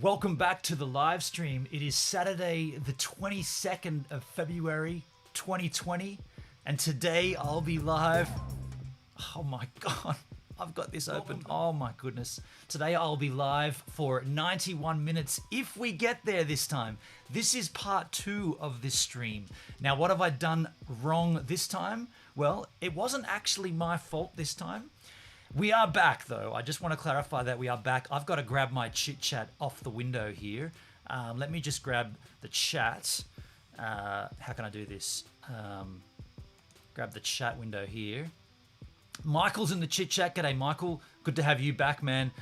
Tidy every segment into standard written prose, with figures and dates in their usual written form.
Welcome back to the live stream. It is Saturday, the 22nd of February, 2020, and today I'll be live. Oh my God, I've got this open. Oh my goodness. Today I'll be live for 91 minutes if we get there this time. This is part 2 of this stream. Now, what have I done wrong this time? Well, it wasn't actually my fault this time. We are back, though. I just want to clarify that we are back. I've got to grab my chit chat off the window here. Let me just grab the chat. How can I do this? Grab the chat window here. Michael's in the chit chat. G'day, Michael. Good to have you back, man.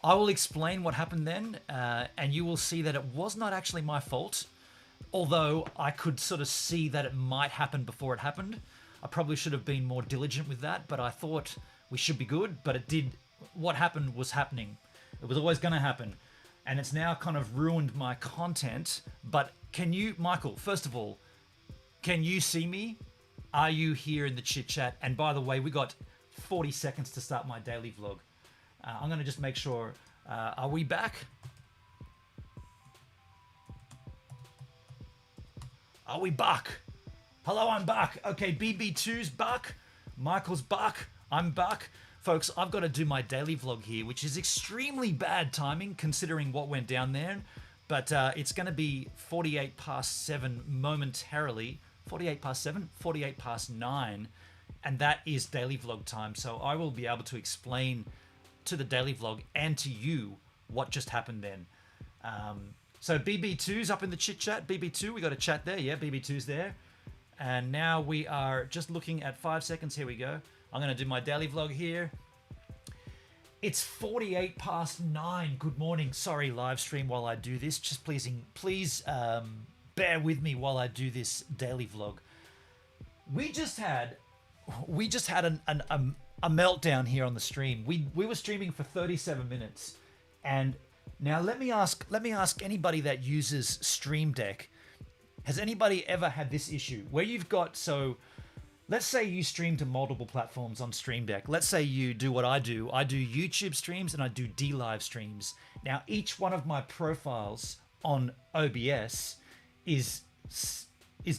I will explain what happened then, and you will see that it was not actually my fault. Although I could sort of see that it might happen before it happened. I probably should have been more diligent with that, but I thought we should be good, but it did. What happened was happening. It was always going to happen. And it's now kind of ruined my content. But can you, Michael, first of all, can you see me? Are you here in the chit chat? And by the way, we got 40 seconds to start my daily vlog. I'm going to just make sure. Are we back? Are we back? Hello, I'm back. Okay, BB2's back. Michael's back. I'm back. Folks, I've got to do my daily vlog here, which is extremely bad timing considering what went down there. But it's going to be 48 past 7 momentarily. 48 past 7? 48 past 9. And that is daily vlog time. So I will be able to explain to the daily vlog and to you what just happened then. So BB2's up in the chit chat. BB2, we got a chat there. Yeah, BB2's there. And now we are just looking at 5 seconds. Here we go. I'm going to do my daily vlog here. It's 48 past 9. Good morning. Sorry, live stream while I do this. Just please bear with me while I do this daily vlog. We just had a meltdown here on the stream. We were streaming for 37 minutes. And now let me ask anybody that uses Stream Deck, has anybody ever had this issue where you've got, so let's say you stream to multiple platforms on Stream Deck. Let's say you do what I do. I do YouTube streams and I do DLive streams. Now, each one of my profiles on OBS is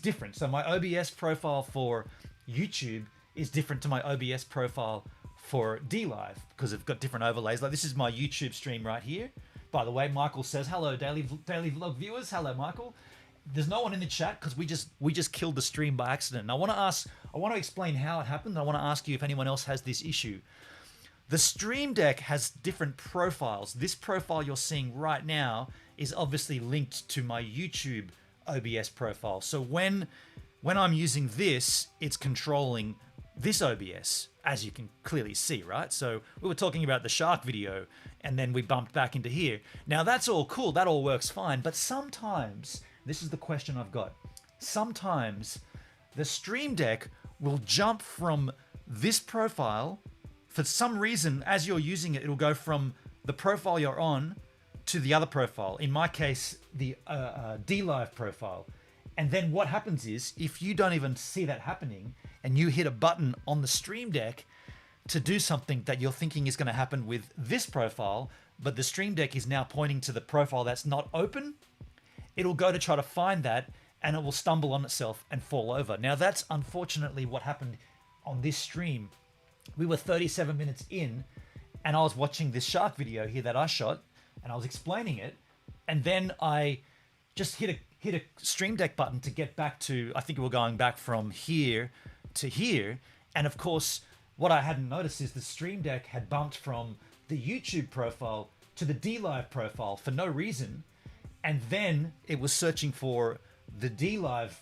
different. So my OBS profile for YouTube is different to my OBS profile for DLive because it's got different overlays. Like this is my YouTube stream right here. By the way, Michael says, hello, daily vlog viewers. Hello, Michael. There's no one in the chat because we just killed the stream by accident. And I want to explain how it happened. I want to ask you if anyone else has this issue. The Stream Deck has different profiles. This profile you're seeing right now is obviously linked to my YouTube OBS profile. So when I'm using this, it's controlling this OBS, as you can clearly see, right? So we were talking about the shark video and then we bumped back into here. Now that's all cool. That all works fine. But sometimes, this is the question I've got. Sometimes the Stream Deck will jump from this profile. For some reason, as you're using it, it'll go from the profile you're on to the other profile. In my case, the DLive profile. And then what happens is, if you don't even see that happening and you hit a button on the Stream Deck to do something that you're thinking is going to happen with this profile, but the Stream Deck is now pointing to the profile that's not open, it'll go to try to find that and it will stumble on itself and fall over. Now that's unfortunately what happened on this stream. We were 37 minutes in and I was watching this shark video here that I shot and I was explaining it. And then I just hit a Stream Deck button to get back to, I think we were going back from here to here. And of course, what I hadn't noticed is the Stream Deck had bumped from the YouTube profile to the DLive profile for no reason. And then it was searching for the DLive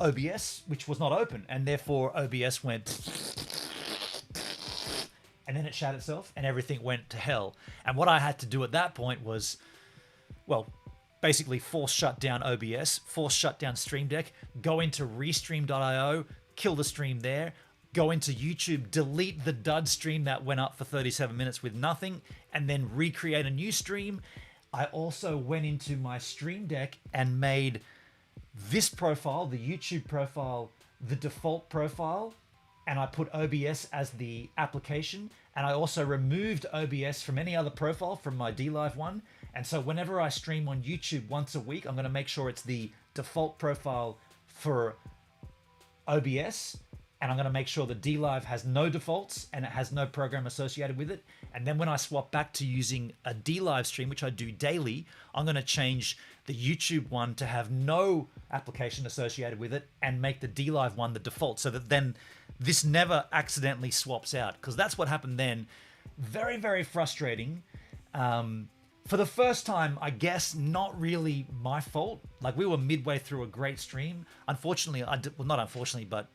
OBS, which was not open. And therefore OBS went, and then it shut itself and everything went to hell. And what I had to do at that point was, well, basically force shut down OBS, force shut down Stream Deck, go into restream.io, kill the stream there, go into YouTube, delete the dud stream that went up for 37 minutes with nothing, and then recreate a new stream. I also went into my Stream Deck and made this profile, the YouTube profile, the default profile, and I put OBS as the application. And I also removed OBS from any other profile from my DLive one And so whenever I stream on YouTube once a week, I'm going to make sure it's the default profile for OBS, and I'm going to make sure the DLive has no defaults and it has no program associated with it. And then when I swap back to using a DLive stream, which I do daily, I'm going to change the YouTube one to have no application associated with it and make the DLive one the default, so that then this never accidentally swaps out, because that's what happened then. Very, very frustrating. For the first time, I guess not really my fault. Like, we were midway through a great stream. Unfortunately, well, not unfortunately, but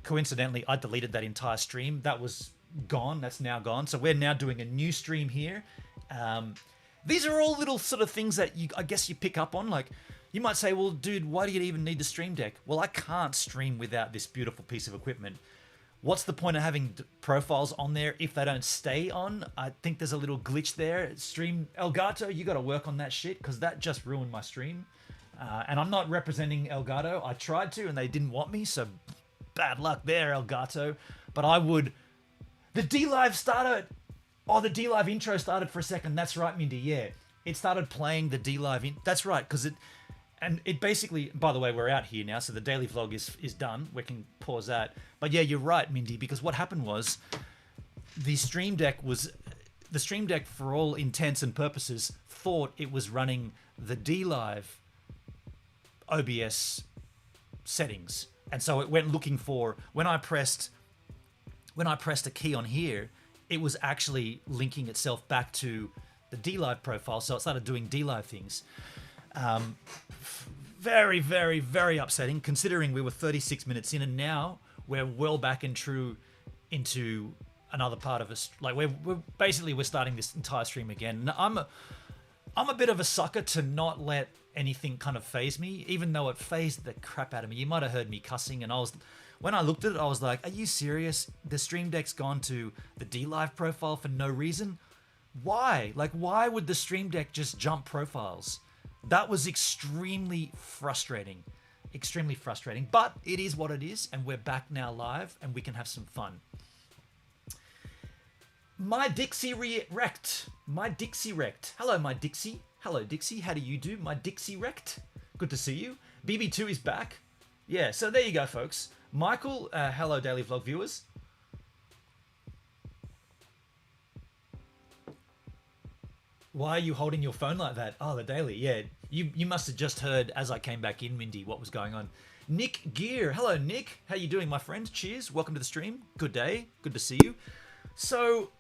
coincidentally, I deleted that entire stream. That was gone. That's now gone. So we're now doing a new stream here. These are all little sort of things that I guess you pick up on. Like, you might say, well, dude, why do you even need the Stream Deck? Well, I can't stream without this beautiful piece of equipment. What's the point of having profiles on there if they don't stay on? I think there's a little glitch there. Stream Elgato, you got to work on that shit, because that just ruined my stream. And I'm not representing Elgato. I tried to, and they didn't want me, so bad luck there, Elgato. But I would... The DLive started... Oh, the DLive intro started for a second. That's right, Mindy, yeah. It started playing the DLive... That's right, because it... And it basically, by the way, we're out here now, so the daily vlog is done. We can pause that. But yeah, you're right, Mindy, because what happened was the Stream Deck, for all intents and purposes, thought it was running the DLive OBS settings. And so it went looking for, when I pressed a key on here, it was actually linking itself back to the DLive profile. So it started doing DLive things. Very, very, very upsetting, considering we were 36 minutes in, and now we're well back into another part of us. Like, we're starting this entire stream again. And I'm a bit of a sucker to not let anything kind of phase me, even though it phased the crap out of me. You might have heard me cussing, and when I looked at it, I was like, are you serious? The Stream Deck's gone to the DLive profile for no reason? Why? Like, why would the Stream Deck just jump profiles? That was extremely frustrating. Extremely frustrating. But it is what it is, and we're back now live, and we can have some fun. My Dixie wrecked. My Dixie wrecked. Hello, my Dixie. Hello, Dixie. How do you do? My Dixie wrecked. Good to see you. BB2 is back. Yeah, so there you go, folks. Michael, hello, Daily Vlog viewers. Why are you holding your phone like that? Oh, the Daily. Yeah, you must have just heard as I came back in, Mindy, what was going on. Nick Gear. Hello, Nick. How you doing, my friend? Cheers. Welcome to the stream. Good day. Good to see you. So,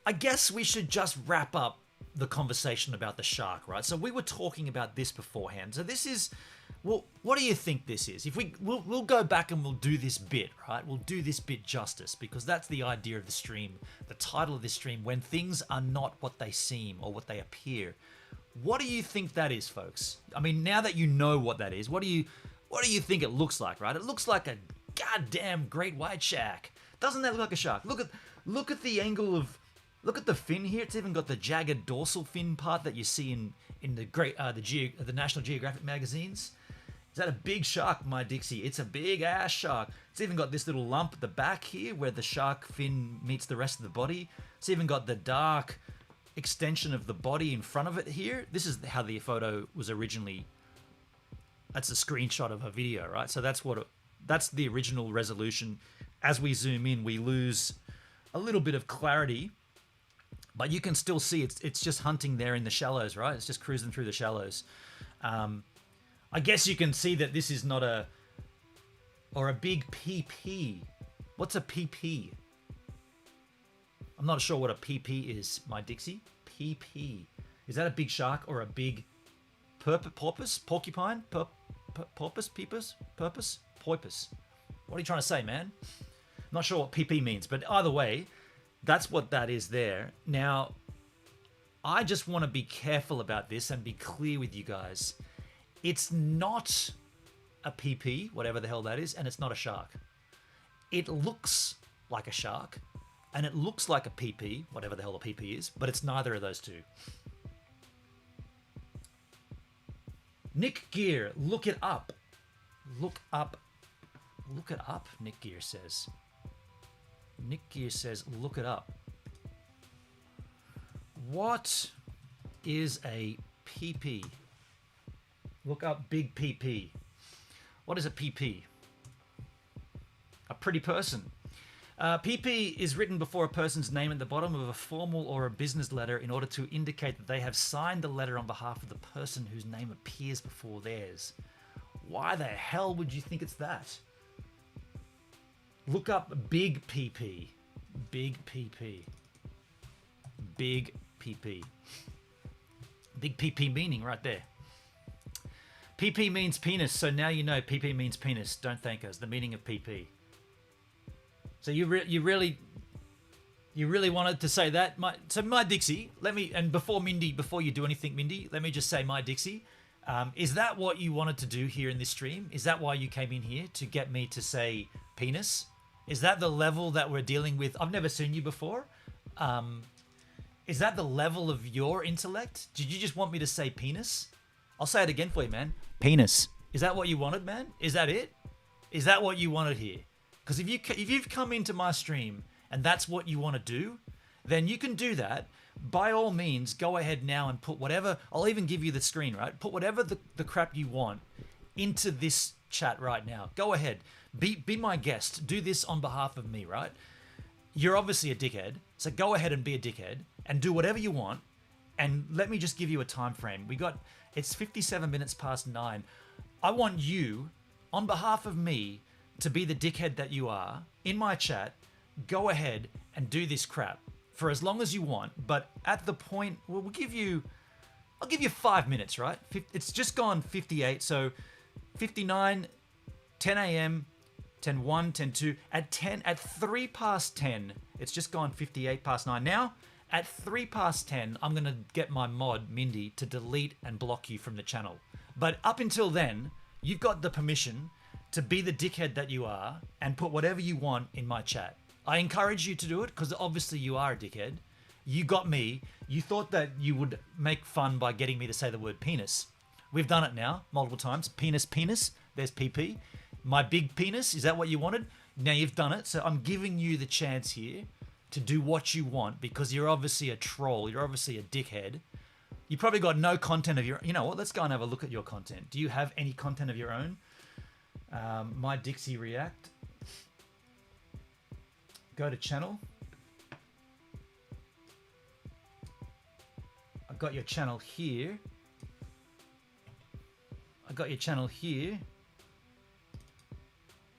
I guess we should just wrap up the conversation about the shark, right? So we were talking about this beforehand. So this is... Well, what do you think this is? If we'll go back and we'll do this bit, right? We'll do this bit justice, because that's the idea of the stream, the title of this stream, when things are not what they seem or what they appear. What do you think that is, folks? I mean, now that you know what that is, what do you think it looks like, right? It looks like a goddamn great white shark. Doesn't that look like a shark? Look at the angle of... Look at the fin here. It's even got the jagged dorsal fin part that you see in the National Geographic magazines. Is that a big shark, my Dixie? It's a big ass shark. It's even got this little lump at the back here where the shark fin meets the rest of the body. It's even got the dark extension of the body in front of it here. This is how the photo was originally. That's a screenshot of a video, right? So that's the original resolution. As we zoom in, we lose a little bit of clarity, but you can still see it's just hunting there in the shallows, right? It's just cruising through the shallows. I guess you can see that this is not a big PP. What's a PP? I'm not sure what a PP is, my Dixie. PP. Is that a big shark or a big porpoise? Porcupine? Porpoise? Peepers? Purpose? Porpoise. What are you trying to say, man? I'm not sure what PP means, but either way, that's what that is there. Now, I just want to be careful about this and be clear with you guys. It's not a PP, whatever the hell that is, and it's not a shark. It looks like a shark, and it looks like a PP, whatever the hell a PP is, but it's neither of those two. Nick Gear, look it up. Look up. Look it up, Nick Gear says. Nick Gear says, look it up. What is a PP? Look up big PP. What is a PP? A pretty person. PP is written before a person's name at the bottom of a formal or a business letter in order to indicate that they have signed the letter on behalf of the person whose name appears before theirs. Why the hell would you think it's that? Look up big PP. Big PP. Big PP. Big PP meaning right there. PP means penis, so now you know PP means penis. Don't thank us. The meaning of PP. So you really wanted to say that? My Dixie, before you do anything, Mindy, let me just say, my Dixie, is that what you wanted to do here in this stream? Is that why you came in here, to get me to say penis? Is that the level that we're dealing with? I've never seen you before. Is that the level of your intellect? Did you just want me to say penis? I'll say it again for you, man. Penis. Is that what you wanted, man? Is that it? Is that what you wanted here? Because if you've come into my stream and that's what you want to do, then you can do that. By all means, go ahead now and put whatever, I'll even give you the screen, right? Put whatever the crap you want into this chat right now. Go ahead. Be my guest. Do this on behalf of me, right? You're obviously a dickhead, so go ahead and be a dickhead and do whatever you want. And let me just give you a time frame. It's 57 minutes past 9. I want you, on behalf of me, to be the dickhead that you are, in my chat, go ahead and do this crap for as long as you want. But at the point, I'll give you 5 minutes, right? It's just gone 58, so 59, 10 a.m., 10 1, 10 2, at 3 past 10, it's just gone 58 past 9. Now, at 3 past 10, I'm going to get my mod, Mindy, to delete and block you from the channel. But up until then, you've got the permission to be the dickhead that you are and put whatever you want in my chat. I encourage you to do it because obviously you are a dickhead. You got me. You thought that you would make fun by getting me to say the word penis. We've done it now multiple times. Penis, penis. There's PP. My big penis. Is that what you wanted? Now you've done it. So I'm giving you the chance here to do what you want because you're obviously a troll. You're obviously a dickhead. You probably got no content of your... You know what? Let's go and have a look at your content. Do you have any content of your own? My Dixie React. Go to channel. I've got your channel here.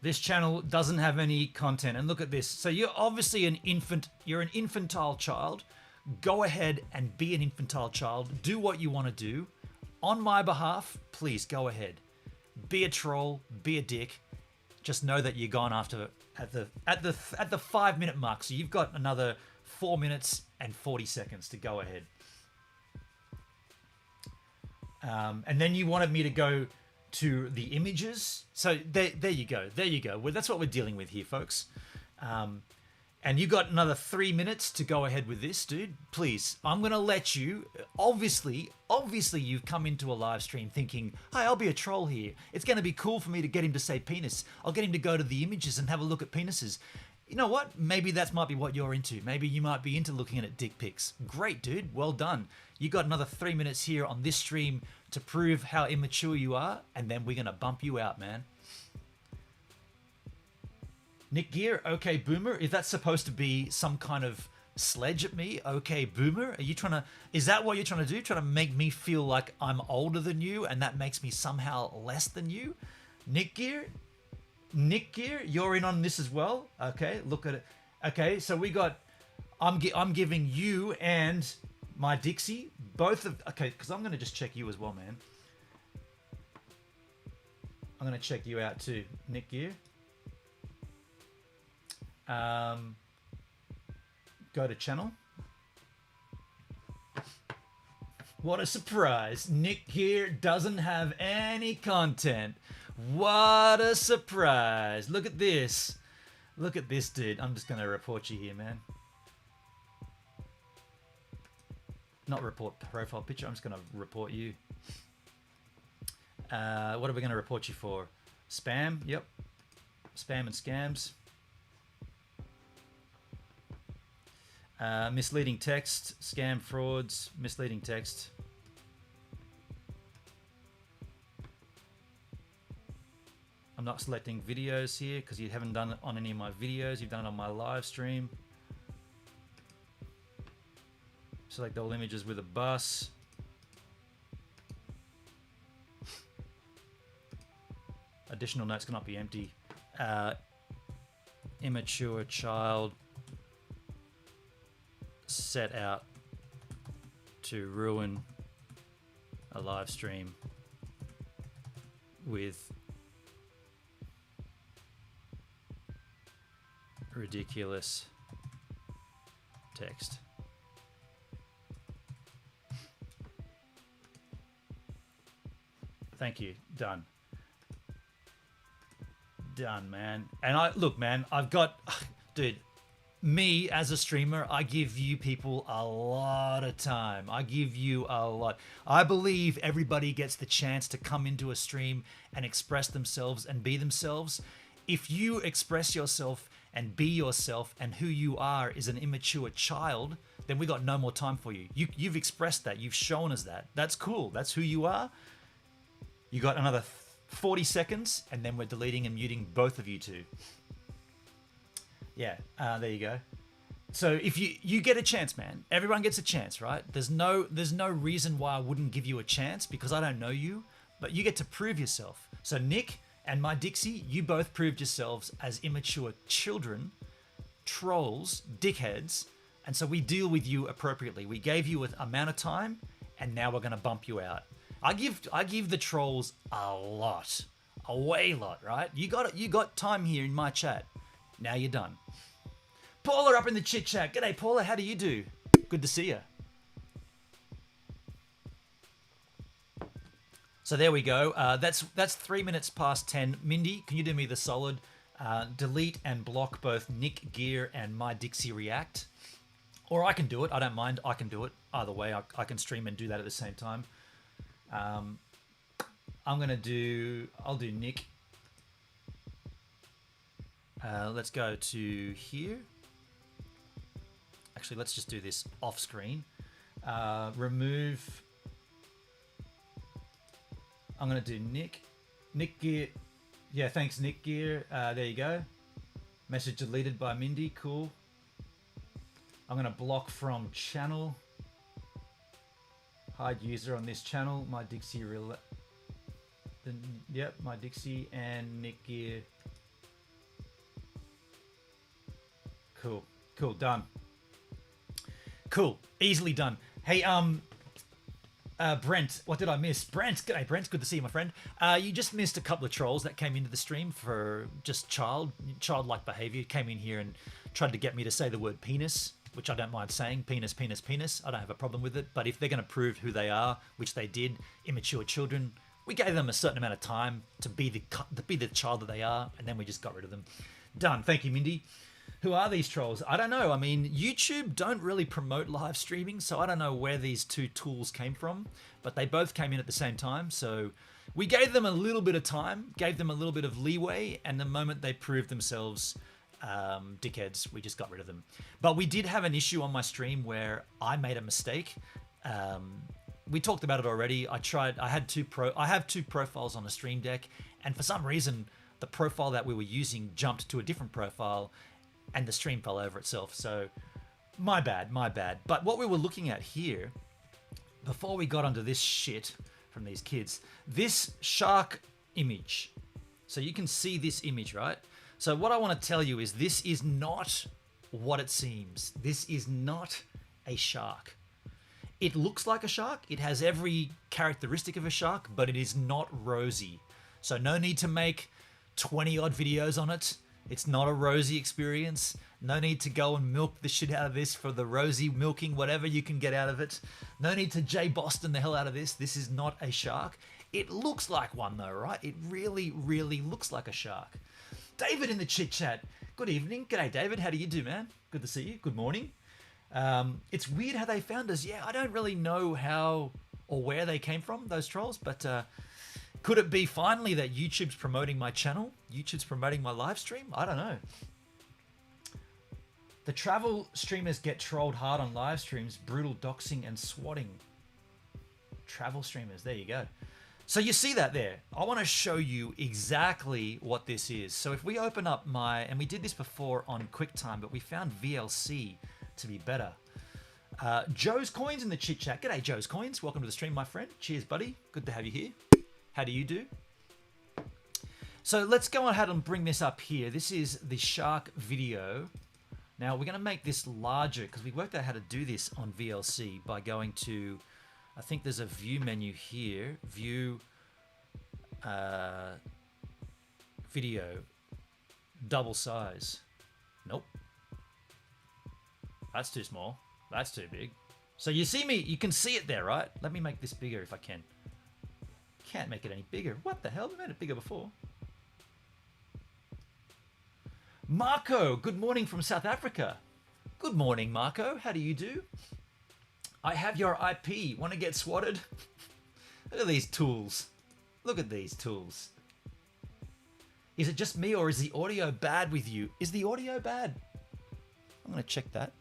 This channel doesn't have any content. And look at this. So you're obviously an infant. You're an infantile child. Go ahead and be an infantile child. Do what you want to do. On my behalf, please go ahead. Be a troll. Be a dick. Just know that you're gone after at the 5 minute mark. So you've got another 4 minutes and 40 seconds to go ahead. And then you wanted me to go to the images. So there you go. There you go. Well, that's what we're dealing with here, folks. And you got another 3 minutes to go ahead with this, dude. Please, I'm going to let you. Obviously, you've come into a live stream thinking, hey, I'll be a troll here. It's going to be cool for me to get him to say penis. I'll get him to go to the images and have a look at penises. You know what? Maybe that might be what you're into. Maybe you might be into looking at dick pics. Great, dude. Well done. You got another 3 minutes here on this stream to prove how immature you are, and then we're going to bump you out, man. Nick Gear, okay, boomer. Is that supposed to be some kind of sledge at me? Okay, boomer. Are you trying to? Is that what you're trying to do? Trying to make me feel like I'm older than you, and that makes me somehow less than you? Nick Gear, you're in on this as well. Okay, look at it. Okay, so we got. I'm giving you and my Dixie both of. Okay, because I'm gonna just check you as well, man. I'm gonna check you out too, Nick Gear. Go to channel. What a surprise. Nick here doesn't have any content. What a surprise. Look at this. Look at this, dude. I'm just going to report you here, man. Not report profile picture. I'm just going to report you. What are we going to report you for? Spam? Yep. Spam and scams. Misleading text, scam frauds, misleading text. I'm not selecting videos here because you haven't done it on any of my videos. You've done it on my live stream. Select all images with a bus. Additional notes cannot be empty. Immature child set out to ruin a live stream with ridiculous text. Thank you. Done. Done, man. And look, man, I've got, dude, me as a streamer, I give you people a lot of time. I give you a lot. I believe everybody gets the chance to come into a stream and express themselves and be themselves. If you express yourself and be yourself and who you are is an immature child, then we got no more time for you. You've expressed that. You've shown us that. That's cool. That's who you are. You got another 40 seconds and then we're deleting and muting both of you two. Yeah, there you go. So if you get a chance, man. Everyone gets a chance, right? There's no reason why I wouldn't give you a chance because I don't know you, but you get to prove yourself. So Nick and my Dixie, you both proved yourselves as immature children, trolls, dickheads, and so we deal with you appropriately. We gave you an amount of time, and now we're gonna bump you out. I give the trolls a lot, a way lot, right? You got time here in my chat. Now you're done. Paula up in the chit chat. G'day, Paula. How do you do? Good to see you. So there we go. That's 3 minutes past 10. Mindy, can you do me the solid? Delete and block both Nick Gear and my Dixie React. Or I can do it. I don't mind. I can do it. Either way, I can stream and do that at the same time. I'll do Nick. Let's go to here. Actually, let's just do this off screen. Remove. I'm going to do Nick Gear. Yeah, thanks, Nick Gear. There you go. Message deleted by Mindy. Cool. I'm going to block from channel. Hide user on this channel. My Dixie. Yep, my Dixie and Nick Gear. Cool. Cool. Done. Cool. Easily done. Hey, Brent, what did I miss? Brent, g'day Brent, good to see you, my friend. You just missed a couple of trolls that came into the stream for just childlike behavior. Came in here and tried to get me to say the word penis, which I don't mind saying. Penis, penis, penis. I don't have a problem with it. But if they're going to prove who they are, which they did, immature children, we gave them a certain amount of time to be the child that they are, and then we just got rid of them. Done. Thank you, Mindy. Who are these trolls? I don't know. I mean, YouTube don't really promote live streaming, so I don't know where these two tools came from, but they both came in at the same time. So we gave them a little bit of time, gave them a little bit of leeway, and the moment they proved themselves dickheads, we just got rid of them. But we did have an issue on my stream where I made a mistake. We talked about it already. I have two profiles on a Stream Deck, and for some reason, the profile that we were using jumped to a different profile, and the stream fell over itself. So my bad. But what we were looking at here, before we got onto this shit from these kids, this shark image. So you can see this image, right? So what I want to tell you is this is not what it seems. This is not a shark. It looks like a shark. It has every characteristic of a shark, but it is not rosy. So no need to make 20 odd videos on it. It's not a rosy experience. No need to go and milk the shit out of this for the rosy milking, whatever you can get out of it. No need to Jay Boston the hell out of this. This is not a shark. It looks like one though, right? It really, really looks like a shark. David in the chit chat. Good evening. G'day, David. How do you do, man? Good to see you. Good morning. It's weird how they found us. Yeah, I don't really know how or where they came from, those trolls, but could it be finally that YouTube's promoting my channel? YouTube's promoting my live stream? I don't know. The travel streamers get trolled hard on live streams, brutal doxing and swatting. Travel streamers, there you go. So you see that there. I want to show you exactly what this is. So if we open up and we did this before on QuickTime, but we found VLC to be better. Joe's Coins in the chit chat. G'day, Joe's Coins. Welcome to the stream, my friend. Cheers, buddy. Good to have you here. How do you do? So let's go ahead and bring this up here. This is the shark video. Now we're going to make this larger because we worked out how to do this on VLC by going to, I think there's a view menu here. View video, double size. Nope. That's too small. That's too big. So you see me, you can see it there, right? Let me make this bigger if I can. Can't make it any bigger. What the hell? We made it bigger before. Marco, good morning from South Africa. Good morning, Marco. How do you do? I have your IP. Want to get swatted? Look at these tools. Look at these tools. Is it just me or is the audio bad with you? Is the audio bad? I'm going to check that.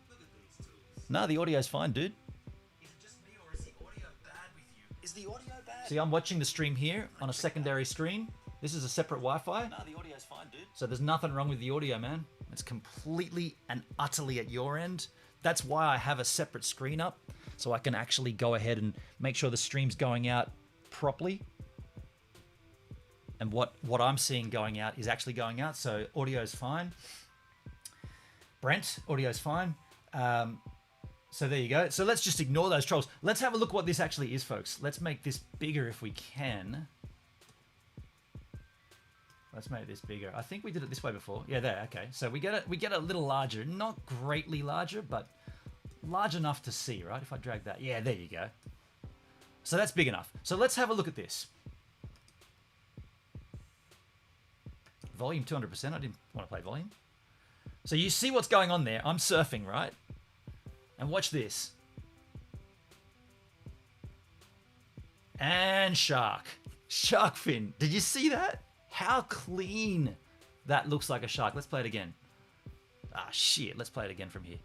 Look at these tools. No, the audio's fine, dude. Is it just me or is the audio bad with you? Is the audio bad? See, I'm watching the stream here on a secondary screen. This is a separate Wi-Fi. No, the audio's fine, dude. So there's nothing wrong with the audio, man. It's completely and utterly at your end. That's why I have a separate screen up, so I can actually go ahead and make sure the stream's going out properly. And what I'm seeing going out is actually going out, so audio's fine. Brent, audio's fine. So there you go. So let's just ignore those trolls. Let's have a look what this actually is, folks. Let's make this bigger if we can. Let's make this bigger. I think we did it this way before. Yeah, there. Okay. So we get a little larger, not greatly larger, but large enough to see, right? If I drag that. Yeah, there you go. So that's big enough. So let's have a look at this. Volume 200%. I didn't want to play volume. So you see what's going on there. I'm surfing, right? And watch this. And shark. Shark fin. Did you see that? How clean that looks like a shark. Let's play it again. Ah, shit. Let's play it again from here.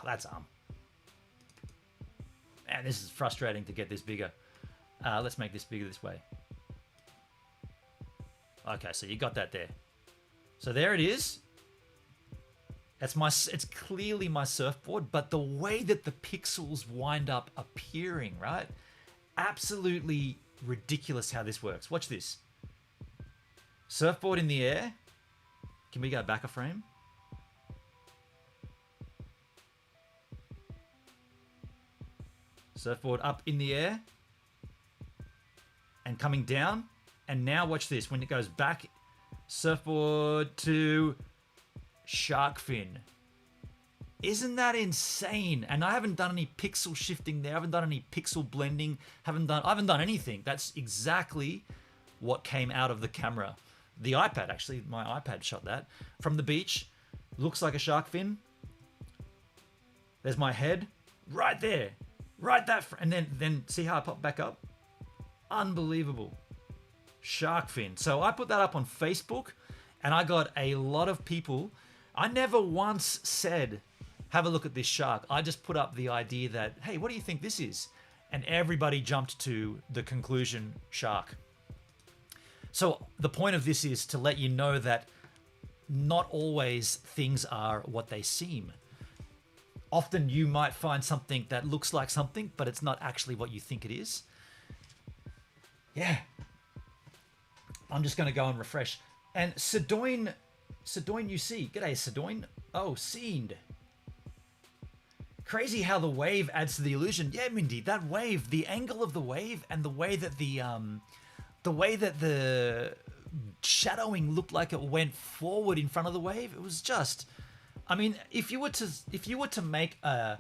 That's Man, this is frustrating to get this bigger. Let's make this bigger this way. Okay, so you got that there. So there it is. It's clearly my surfboard, but the way that the pixels wind up appearing, right? Absolutely ridiculous how this works. Watch this. Surfboard in the air. Can we go back a frame? Surfboard up in the air. And coming down. And now watch this. When it goes back, surfboard to shark fin. Isn't that insane? And I haven't done any pixel shifting there. I haven't done any pixel blending. I haven't done anything. That's exactly what came out of the camera. The iPad, actually, my iPad shot that. From the beach, looks like a shark fin. There's my head, right there. Right that, and then see how I pop back up? Unbelievable. Shark fin. So I put that up on Facebook, and I got a lot of people. I never once said, have a look at this shark. I just put up the idea that, hey, what do you think this is? And everybody jumped to the conclusion, shark. So the point of this is to let you know that not always things are what they seem. Often you might find something that looks like something, but it's not actually what you think it is. Yeah. I'm just going to go and refresh. And Sedoin UC. G'day, Sedoin. Oh, Seend. Crazy how the wave adds to the illusion. Yeah, Mindy, that wave, the angle of the wave and the way that the shadowing looked like it went forward in front of the wave, it was just, I mean, if you were to make an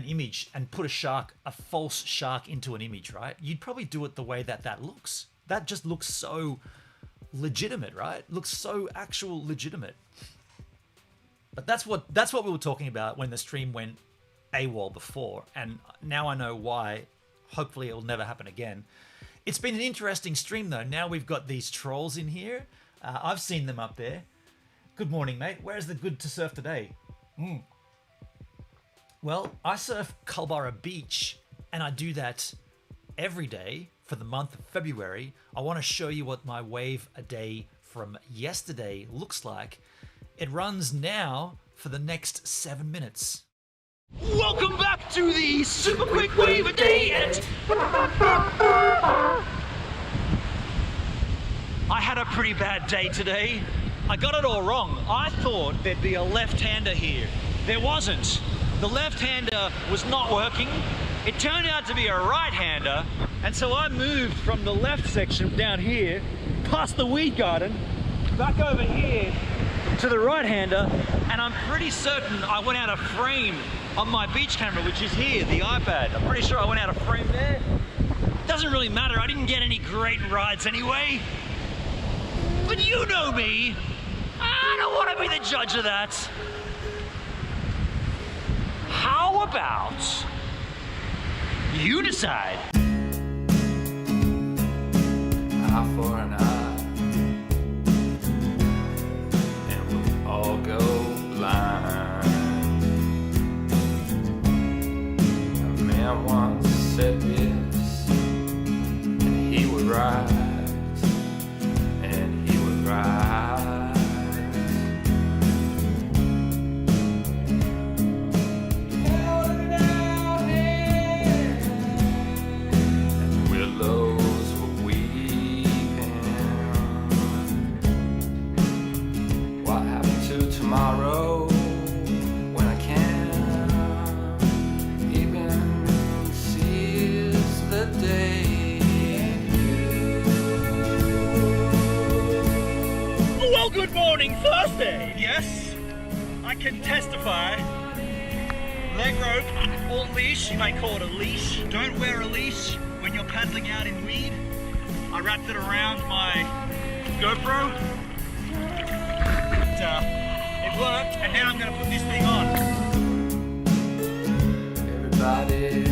image and put a false shark into an image, right? You'd probably do it the way that looks. That just looks so legitimate, right? Looks so actual legitimate. But that's what we were talking about when the stream went AWOL before, and now I know why. Hopefully it will never happen again. It's been an interesting stream though. Now we've got these trolls in here. I've seen them up there. Good morning, mate. Where's the good to surf today? Well, I surf Culburra Beach, and I do that every day for the month of February, I want to show you what my wave a day from yesterday looks like. It runs now for the next 7 minutes. Welcome back to the Super Quick Wave a Day edit. I had a pretty bad day today. I got it all wrong. I thought there'd be a left-hander here. There wasn't. The left-hander was not working. It turned out to be a right-hander, and so I moved from the left section down here, past the weed garden, back over here to the right-hander, and I'm pretty certain I went out of frame on my beach camera, which is here, the iPad. I'm pretty sure I went out of frame there. Doesn't really matter, I didn't get any great rides anyway. But you know me, I don't want to be the judge of that. How about you decide? Eye for an eye, and we'll all go blind. A man once said this, and he would rise, and he would rise. Tomorrow, when I can't even seize the day. Well, good morning, Thursday. Yes, I can testify. Leg rope or leash, you may call it a leash. Don't wear a leash when you're paddling out in weed. I wrapped it around my GoPro. It worked, and now I'm going to put this thing on. Everybody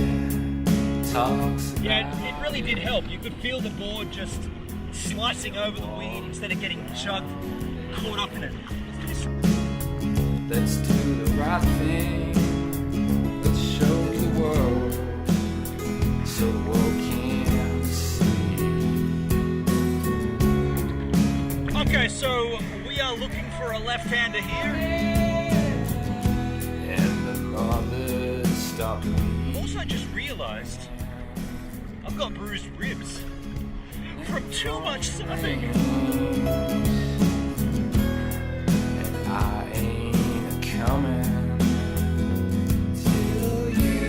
talks about. Yeah, it really did help. You could feel the board just slicing over the weed instead of getting chugged, caught up in it. Let's do the right thing. Let's show the world so the world can see. Okay, so we are looking for a left-hander here. And the mother stopped me. Also just realized I've got bruised ribs from too much surfing. And I ain't coming till you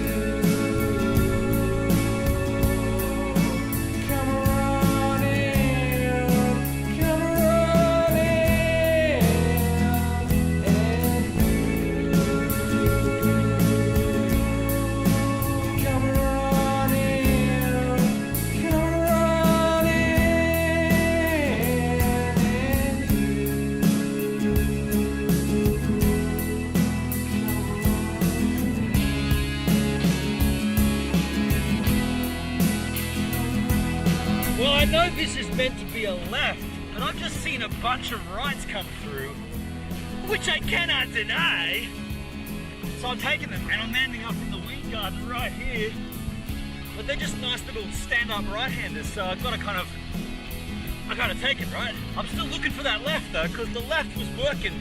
come running, come running, and you come running, come running, and Well, I know this is meant to be a left, but I've just seen a bunch of rights come through, which I cannot deny. So I'm taking them, and I'm landing up in the weed garden right here. But they're just nice little stand-up right-handers, so I gotta take it, right? I'm still looking for that left though, because the left was working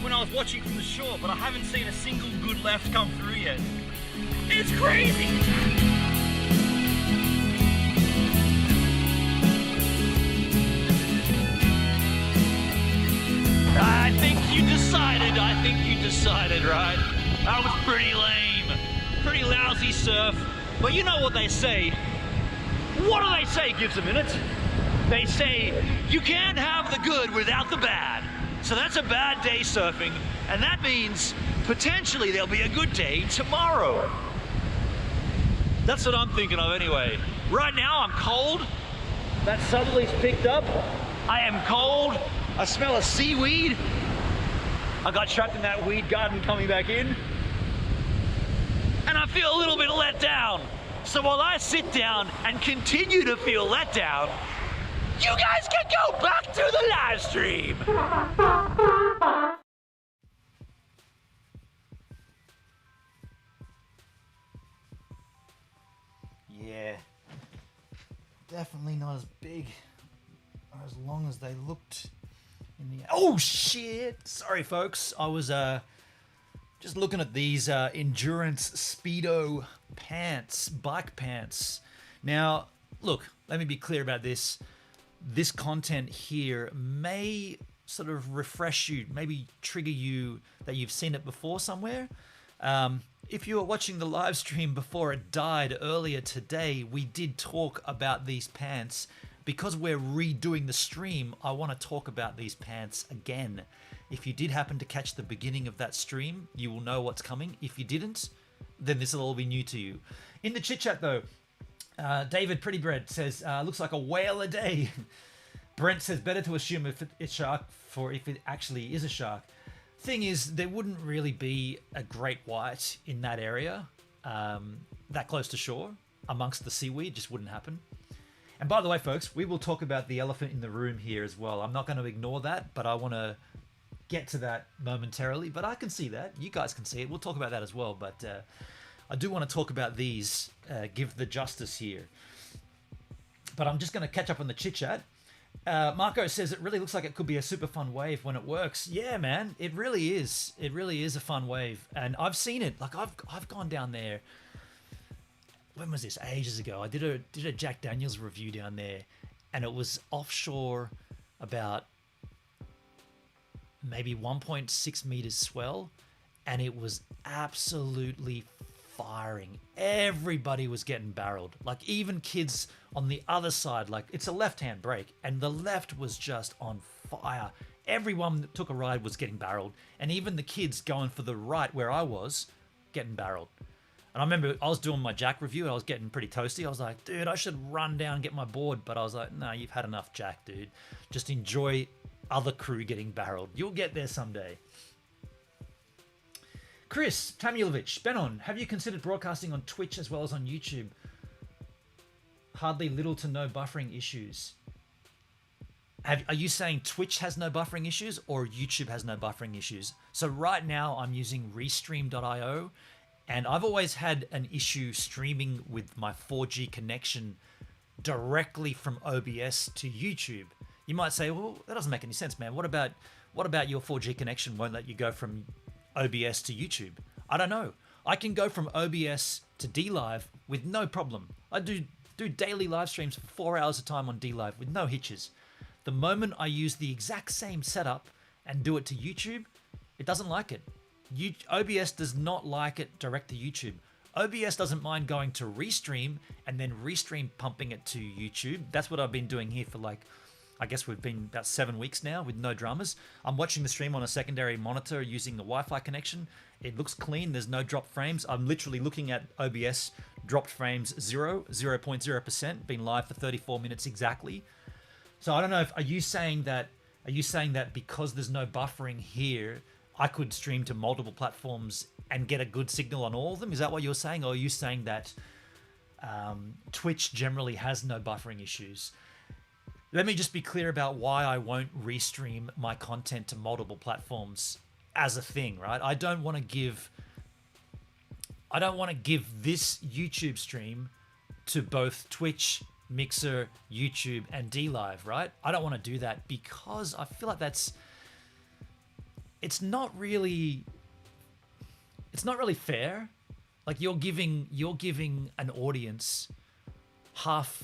when I was watching from the shore, but I haven't seen a single good left come through yet. It's crazy! I think you decided, right? That was pretty lame. Pretty lousy surf. But you know what they say. What do they say, Gives a Minute? They say, you can't have the good without the bad. So that's a bad day surfing, and that means potentially there'll be a good day tomorrow. That's what I'm thinking of anyway. Right now I'm cold. That southerly's picked up. I am cold. I smell of seaweed. I got trapped in that weed garden coming back in. And I feel a little bit let down. So while I sit down and continue to feel let down, you guys can go back to the live stream. Yeah, as big or as long as they looked in the... Oh, shit! Sorry, folks. I was just looking at these Endurance Speedo pants, bike pants. Now, look, let me be clear about this. This content here may sort of refresh you, maybe trigger you that you've seen it before somewhere. If you were watching the live stream before it died earlier today, we did talk about these pants. Because we're redoing the stream, I want to talk about these pants again. If you did happen to catch the beginning of that stream, you will know what's coming. If you didn't, then this will all be new to you. In the chit chat though, David Prettybread says, looks like a whale a day. Brent says, better to assume if it's shark for if it actually is a shark. Thing is, there wouldn't really be a great white in that area, that close to shore, amongst the seaweed. Just wouldn't happen. And by the way, folks, we will talk about the elephant in the room here as well. I'm not going to ignore that, but I want to get to that momentarily. But I can see that. You guys can see it. We'll talk about that as well. But I do want to talk about these, give the justice here. But I'm just going to catch up on the chit-chat. Marco says it really looks like it could be a super fun wave when it works. Yeah, man, it really is. It really is a fun wave. And I've seen it. Like, I've gone down there. When was this? Ages ago. I did a Jack Daniels review down there, and it was offshore about maybe 1.6 meters swell, and it was absolutely firing. Everybody was getting barreled. Like, even kids on the other side, like, it's a left-hand brake, and the left was just on fire. Everyone that took a ride was getting barreled, and even the kids going for the right where I was, getting barreled. And I remember I was doing my Jack review and I was getting pretty toasty. I was like, dude, I should run down and get my board. But I was like, no, you've had enough Jack, dude. Just enjoy other crew getting barreled. You'll get there someday. Chris Tamulovich, Benon, have you considered broadcasting on Twitch as well as on YouTube? Hardly little to no buffering issues. Are you saying Twitch has no buffering issues or YouTube has no buffering issues? So right now I'm using Restream.io. And I've always had an issue streaming with my 4G connection directly from OBS to YouTube. You might say, well, that doesn't make any sense, man. What about your 4G connection won't let you go from OBS to YouTube? I don't know. I can go from OBS to DLive with no problem. I do daily live streams for 4 hours a time on DLive with no hitches. The moment I use the exact same setup and do it to YouTube, it doesn't like it. OBS does not like it direct to YouTube. OBS doesn't mind going to Restream and then Restream pumping it to YouTube. That's what I've been doing here for, like, I guess we've been about 7 weeks now with no dramas. I'm watching the stream on a secondary monitor using the Wi-Fi connection. It looks clean. There's no drop frames. I'm literally looking at OBS dropped frames 0.0%. Been live for 34 minutes exactly. So I don't know are you saying that because there's no buffering here, I could stream to multiple platforms and get a good signal on all of them? Is that what you're saying? Or are you saying that Twitch generally has no buffering issues? Let me just be clear about why I won't restream my content to multiple platforms as a thing, right? I don't want to give this YouTube stream to both Twitch, Mixer, YouTube, and DLive, right? I don't want to do that because I feel like it's not really fair. Like, you're giving an audience half,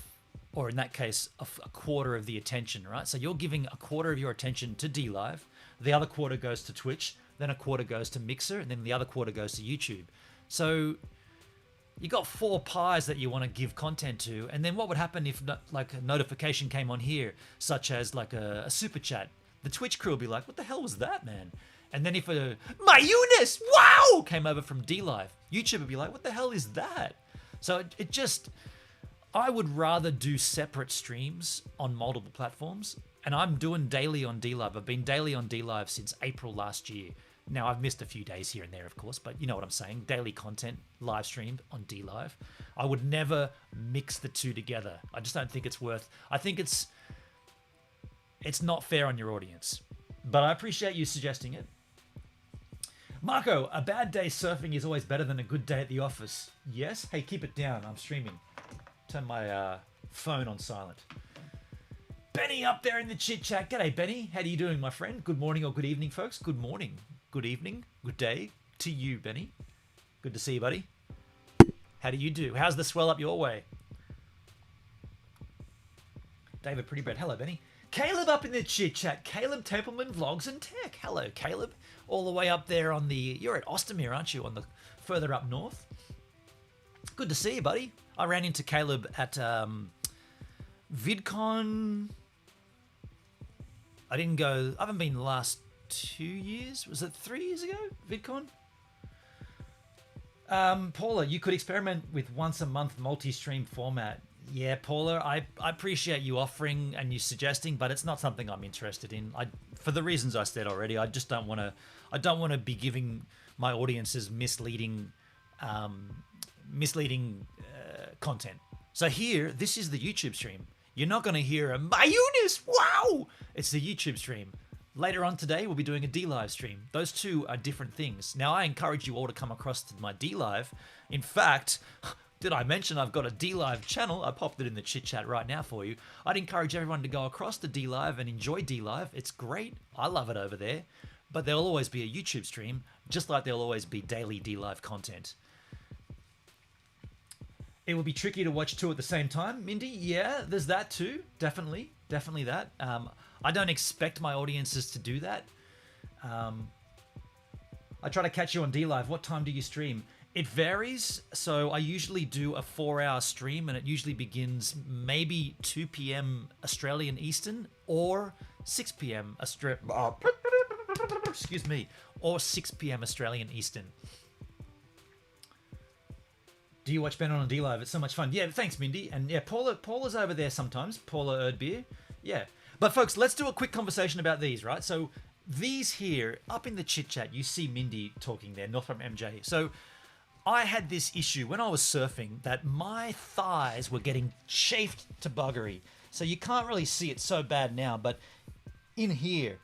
or in that case, a quarter of the attention, right? So you're giving a quarter of your attention to DLive, the other quarter goes to Twitch, then a quarter goes to Mixer, and then the other quarter goes to YouTube. So you got 4 pies that you want to give content to, and then what would happen if, like, a notification came on here, such as like a super chat? The Twitch crew will be like, what the hell was that, man? And then if my Eunice, wow, came over from DLive, YouTube would be like, what the hell is that? So it just, I would rather do separate streams on multiple platforms. And I'm doing daily on DLive. I've been daily on DLive since April last year. Now, I've missed a few days here and there, of course, but you know what I'm saying. Daily content, live streamed on DLive. I would never mix the two together. I just don't think it's worth. I think it's not fair on your audience. But I appreciate you suggesting it. Marco, a bad day surfing is always better than a good day at the office. Yes? Hey, keep it down. I'm streaming. Turn my phone on silent. Benny up there in the chit chat. G'day, Benny. How are you doing, my friend? Good morning or good evening, folks. Good morning, good evening, good day to you, Benny. Good to see you, buddy. How do you do? How's the swell up your way? David Pretty Bread. Hello, Benny. Caleb up in the chit chat. Caleb Templeman Vlogs and Tech. Hello, Caleb. All the way up there on the... You're at Ostermere, aren't you? On the further up north. Good to see you, buddy. I ran into Caleb at VidCon. I didn't go... I haven't been the last 2 years. Was it 3 years ago? VidCon? Paula, you could experiment with once a month multi-stream format. Yeah, Paula, I appreciate you offering and you suggesting, but it's not something I'm interested in. For the reasons I said already, I just don't want to. I don't want to be giving my audiences misleading content. So here, this is the YouTube stream. You're not going to hear a "My Eunice, wow!" It's the YouTube stream. Later on today, we'll be doing a D-Live stream. Those two are different things. Now, I encourage you all to come across to my D-Live. In fact, did I mention I've got a D-Live channel? I popped it in the chit chat right now for you. I'd encourage everyone to go across to D-Live and enjoy D-Live. It's great. I love it over there. But there'll always be a YouTube stream, just like there'll always be daily D-Live content. It will be tricky to watch two at the same time. Mindy, yeah, there's that too. Definitely that. I don't expect my audiences to do that. I try to catch you on D-Live. What time do you stream? It varies. So I usually do a 4-hour stream, and it usually begins maybe 2 p.m. Australian Eastern or 6 p.m. Excuse me, or 6 p.m. Australian Eastern. Do you watch Ben on D-Live? It's so much fun. Yeah, thanks, Mindy. And yeah, Paula's over there sometimes. Paula Erdbeer. Yeah. But folks, let's do a quick conversation about these, right? So these here, up in the chit chat, you see Mindy talking there, not from MJ. So I had this issue when I was surfing that my thighs were getting chafed to buggery. So you can't really see it so bad now, but in here,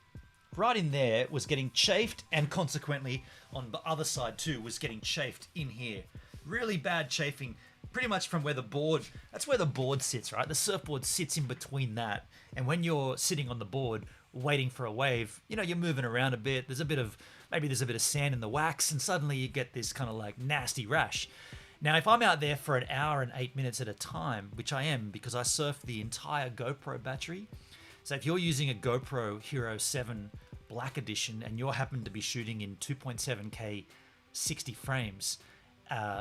right in there, was getting chafed, and consequently on the other side too was getting chafed in here. Really bad chafing, pretty much from where the board, that's where the board sits, right? The surfboard sits in between that. And when you're sitting on the board waiting for a wave, you know, you're moving around a bit. Maybe there's a bit of sand in the wax, and suddenly you get this kind of like nasty rash. Now, if I'm out there for an hour and 8 minutes at a time, which I am because I surf the entire GoPro battery. So if you're using a GoPro Hero 7 Black Edition and you're happen to be shooting in 2.7K 60 frames,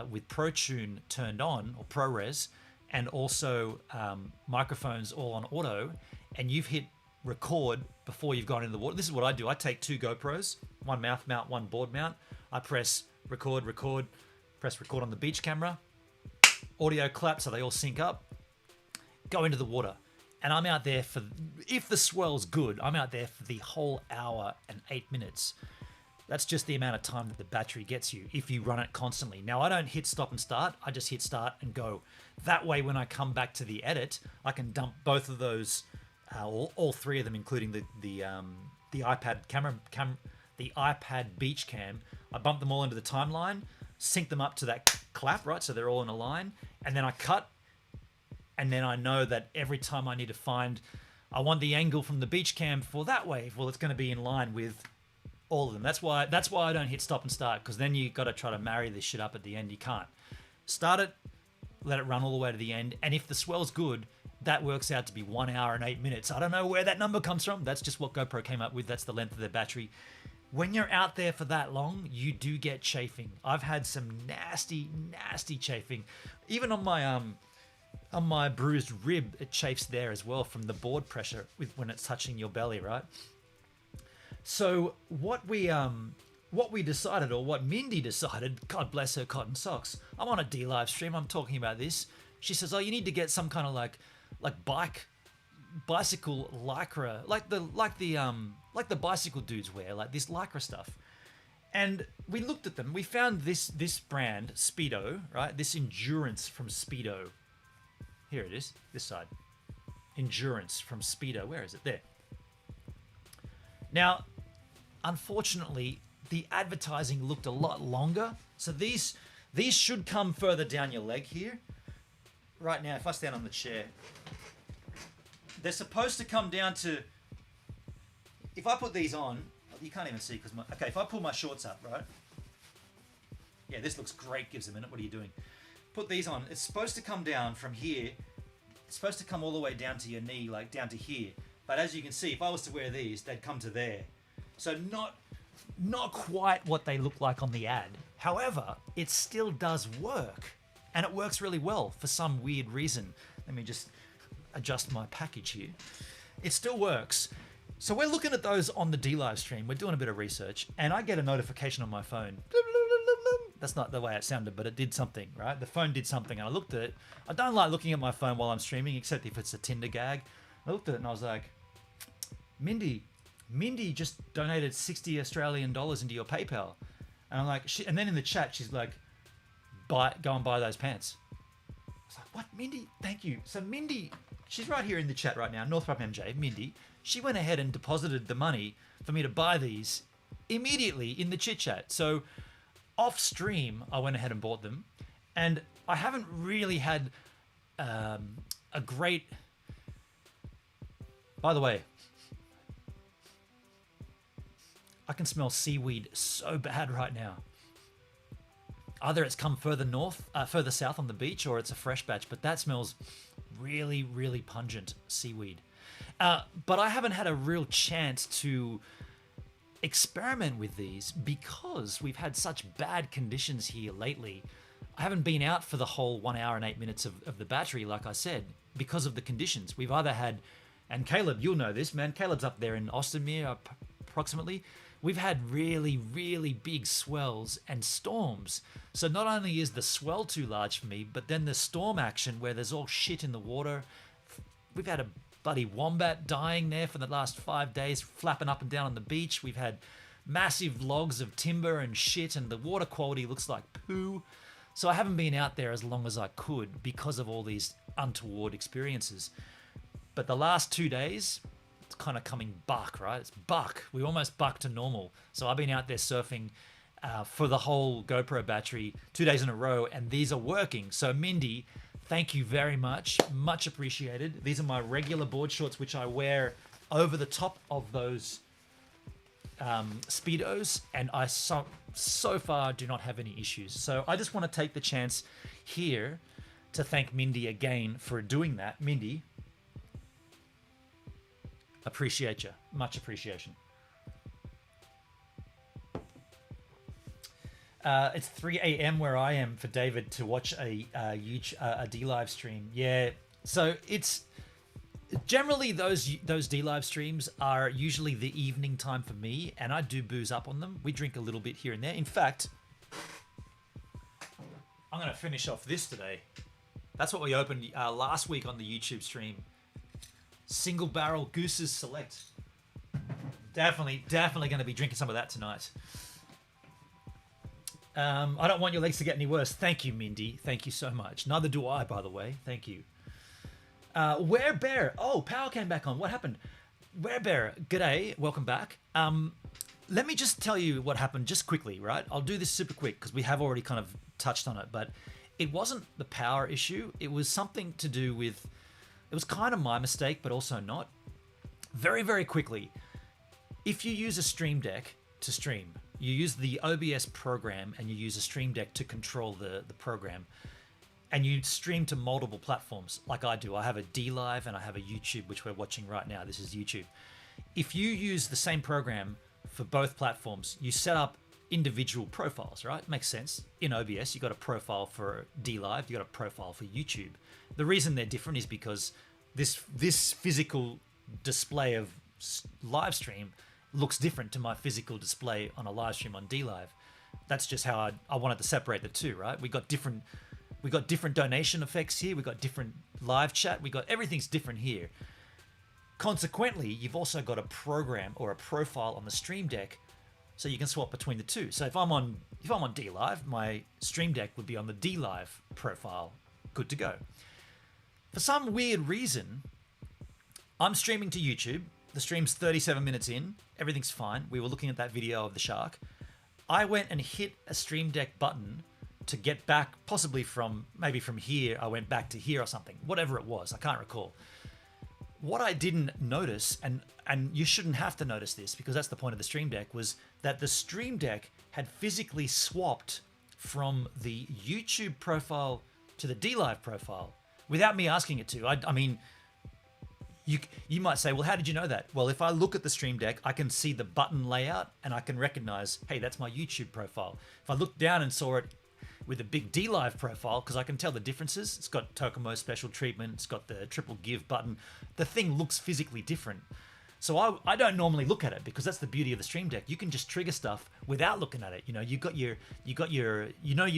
with ProTune turned on, or ProRes, and also microphones all on auto, and you've hit record before you've gone into the water. This is what I do. I take 2 GoPros, one mouth mount, one board mount. I press record, press record on the beach camera, audio clap so they all sync up, go into the water. And I'm out there for, if the swell's good, I'm out there for the whole hour and 8 minutes. That's just the amount of time that the battery gets you if you run it constantly. Now, I don't hit stop and start. I just hit start and go. That way, when I come back to the edit, I can dump both of those, all 3 of them, including the iPad camera, the iPad beach cam. I bump them all into the timeline, sync them up to that clap, right? So they're all in a line. And then I cut. And then I know that every time I need to find, I want the angle from the beach cam for that wave. Well, it's going to be in line with all of them. That's why I don't hit stop and start, because then you got to try to marry this shit up at the end. You can't. Start it, let it run all the way to the end, and if the swell's good, that works out to be 1 hour and 8 minutes. I don't know where that number comes from. That's just what GoPro came up with. That's the length of their battery. When you're out there for that long, you do get chafing. I've had some nasty chafing. Even on my bruised rib, it chafes there as well from the board pressure when it's touching your belly, right? So what we decided, or what Mindy decided, God bless her cotton socks. I'm on a D-Live stream. I'm talking about this. She says, "Oh, you need to get some kind of like bicycle lycra, like the bicycle dudes wear, like this lycra stuff." And we looked at them. We found this brand, Speedo, right? This Endurance from Speedo. Here it is, this side. Endurance from Speedo. Where is it? There. Now, unfortunately, the advertising looked a lot longer. So these should come further down your leg here. Right now, if I stand on the chair, they're supposed to come down to. If I put these on, you can't even see because my. Okay, if I pull my shorts up, right? Yeah, this looks great. Gives a minute. What are you doing? Put these on. It's supposed to come down from here. It's supposed to come all the way down to your knee, like down to here. But as you can see, if I was to wear these, they'd come to there. So not quite what they look like on the ad. However, it still does work. And it works really well for some weird reason. Let me just adjust my package here. It still works. So we're looking at those on the D-Live stream. We're doing a bit of research. And I get a notification on my phone. That's not the way it sounded, but it did something, right? The phone did something. And I looked at it. I don't like looking at my phone while I'm streaming, except if it's a Tinder gag. I looked at it and I was like, Mindy just donated 60 Australian dollars into your PayPal. And I'm like, and then in the chat, she's like, go and buy those pants. I was like, what, Mindy? Thank you. So Mindy, she's right here in the chat right now, Northrop MJ, Mindy. She went ahead and deposited the money for me to buy these immediately in the chit chat. So off stream, I went ahead and bought them. And I haven't really had a great... By the way, I can smell seaweed so bad right now. Either it's come further south on the beach, or it's a fresh batch, but that smells really, really pungent seaweed. But I haven't had a real chance to experiment with these because we've had such bad conditions here lately. I haven't been out for the whole 1 hour and 8 minutes of the battery, like I said, because of the conditions. We've either had, and Caleb, you'll know this, man. Caleb's up there in Ostermeer, approximately. We've had really, really big swells and storms. So not only is the swell too large for me, but then the storm action where there's all shit in the water. We've had a bloody wombat dying there for the last 5 days, flapping up and down on the beach. We've had massive logs of timber and shit, and the water quality looks like poo. So I haven't been out there as long as I could because of all these untoward experiences. But the last 2 days, it's kind of coming buck, right? It's buck. We almost buck to normal. So I've been out there surfing for the whole GoPro battery 2 days in a row, and these are working. So Mindy, thank you very much. Much appreciated. These are my regular board shorts, which I wear over the top of those Speedos, and I so far do not have any issues. So I just want to take the chance here to thank Mindy again for doing that. Mindy, appreciate you. Much appreciation. It's 3 a.m. where I am for David to watch a D-Live stream. Yeah, so it's generally those D-Live streams are usually the evening time for me, and I do booze up on them. We drink a little bit here and there. In fact, I'm going to finish off this today. That's what we opened last week on the YouTube stream. Single Barrel Goose's Select. Definitely going to be drinking some of that tonight. I don't want your legs to get any worse. Thank you, Mindy. Thank you so much. Neither do I, by the way. Thank you. Where Bear? Oh, power came back on. What happened? Where Bear? G'day. Welcome back. Let me just tell you what happened just quickly, right? I'll do this super quick because we have already kind of touched on it, but it wasn't the power issue. It was something to do with... It was kind of my mistake, but also not. Very, very quickly, if you use a Stream Deck to stream, you use the OBS program and you use a Stream Deck to control the program, and you stream to multiple platforms like I do. I have a D-Live and I have a YouTube, which we're watching right now. This is YouTube. If you use the same program for both platforms, you set up individual profiles, right? Makes sense. In OBS, you got a profile for D-Live, you got a profile for YouTube. The reason they're different is because this physical display of live stream looks different to my physical display on a live stream on D-Live. That's just how I wanted to separate the two, right? We got different donation effects here. We got different live chat. We got everything's different here. Consequently, you've also got a program or a profile on the Stream Deck, so you can swap between the two. So if I'm on D-Live, my Stream Deck would be on the D-Live profile. Good to go. For some weird reason, I'm streaming to YouTube. The stream's 37 minutes in. Everything's fine. We were looking at that video of the shark. I went and hit a Stream Deck button to get back, possibly from here. I went back to here or something. Whatever it was, I can't recall. what I didn't notice, and you shouldn't have to notice this because that's the point of the Stream Deck, was that the Stream Deck had physically swapped from the YouTube profile to the DLive profile without me asking it to. I mean, you might say, well, how did you know that? Well, if I look at the Stream Deck, I can see the button layout and I can recognize, hey, that's my YouTube profile. If I looked down and saw it with a big DLive profile, because I can tell the differences. It's got Tokomo special treatment. It's got the triple give button. The thing looks physically different. So I don't normally look at it because that's the beauty of the Stream Deck. You can just trigger stuff without looking at it. You know, you've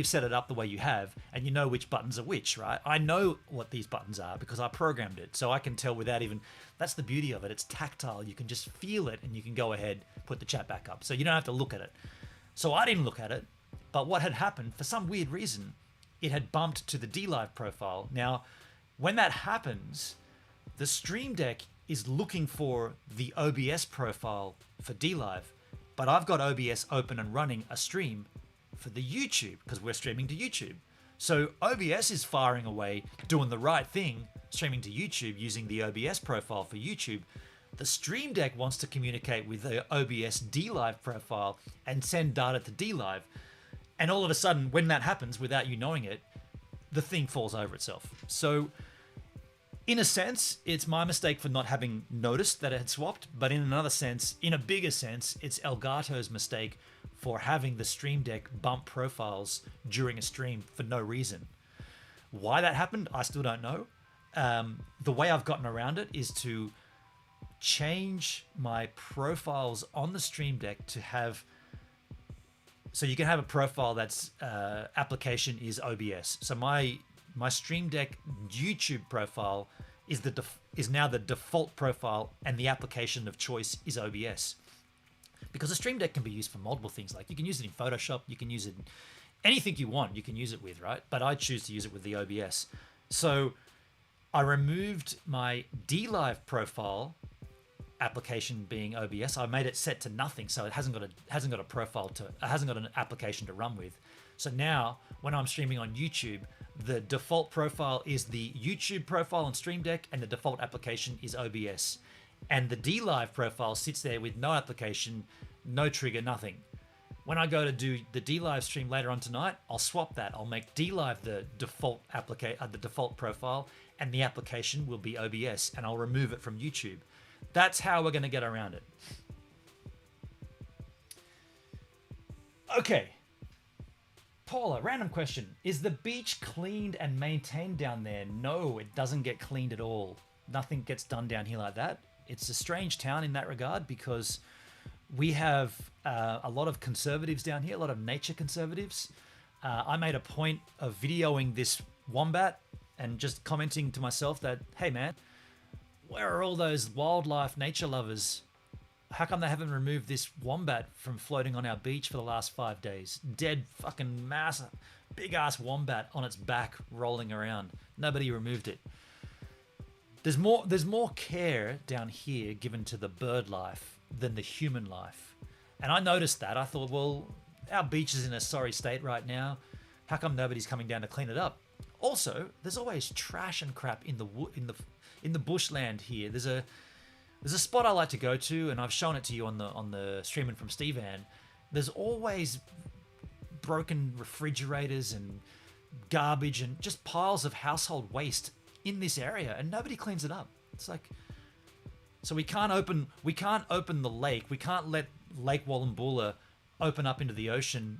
set it up the way you have, and you know which buttons are which, right? I know what these buttons are because I programmed it, so I can tell without even. That's the beauty of it. It's tactile. You can just feel it, and you can go ahead, put the chat back up, so you don't have to look at it. So I didn't look at it, but what had happened for some weird reason, it had bumped to the DLive profile. Now, when that happens, the Stream Deck is looking for the OBS profile for DLive, but I've got OBS open and running a stream for the YouTube because we're streaming to YouTube. So OBS is firing away, doing the right thing, streaming to YouTube using the OBS profile for YouTube. The Stream Deck wants to communicate with the OBS DLive profile and send data to DLive. And all of a sudden, when that happens without you knowing it, the thing falls over itself. So in a sense, it's my mistake for not having noticed that it had swapped, but in another sense, in a bigger sense, it's Elgato's mistake for having the Stream Deck bump profiles during a stream for no reason. Why that happened, I still don't know. The way I've gotten around it is to change my profiles on the Stream Deck to have... So you can have a profile that's application is OBS. So my Stream Deck YouTube profile is now the default profile, and the application of choice is OBS. Because the Stream Deck can be used for multiple things. Like you can use it in Photoshop, you can use it in anything you want, you can use it with, right? But I choose to use it with the OBS. So I removed my DLive profile application being OBS. I made it set to nothing, so it hasn't got an application to run with. So now when I'm streaming on YouTube, the default profile is the YouTube profile on Stream Deck, and the default application is OBS. And the DLive profile sits there with no application, no trigger, nothing. When I go to do the DLive stream later on tonight, I'll swap that. I'll make DLive the default the default profile, and the application will be OBS, and I'll remove it from YouTube. That's how we're going to get around it. Okay. Paula, random question. Is the beach cleaned and maintained down there? No, it doesn't get cleaned at all. Nothing gets done down here like that. It's a strange town in that regard because we have a lot of conservatives down here, a lot of nature conservatives. I made a point of videoing this wombat and just commenting to myself that, hey man, where are all those wildlife nature lovers? How come they haven't removed this wombat from floating on our beach for the last 5 days? Dead fucking mass, big ass wombat on its back rolling around. Nobody removed it. There's more care down here given to the bird life than the human life. And I noticed that. I thought, well, our beach is in a sorry state right now. How come nobody's coming down to clean it up? Also, there's always trash and crap in the bushland here. There's a spot I like to go to, and I've shown it to you on the streaming from Stevan. There's always broken refrigerators and garbage and just piles of household waste in this area, and nobody cleans it up. It's like, so we can't open the lake. We can't let Lake Wallumboola open up into the ocean,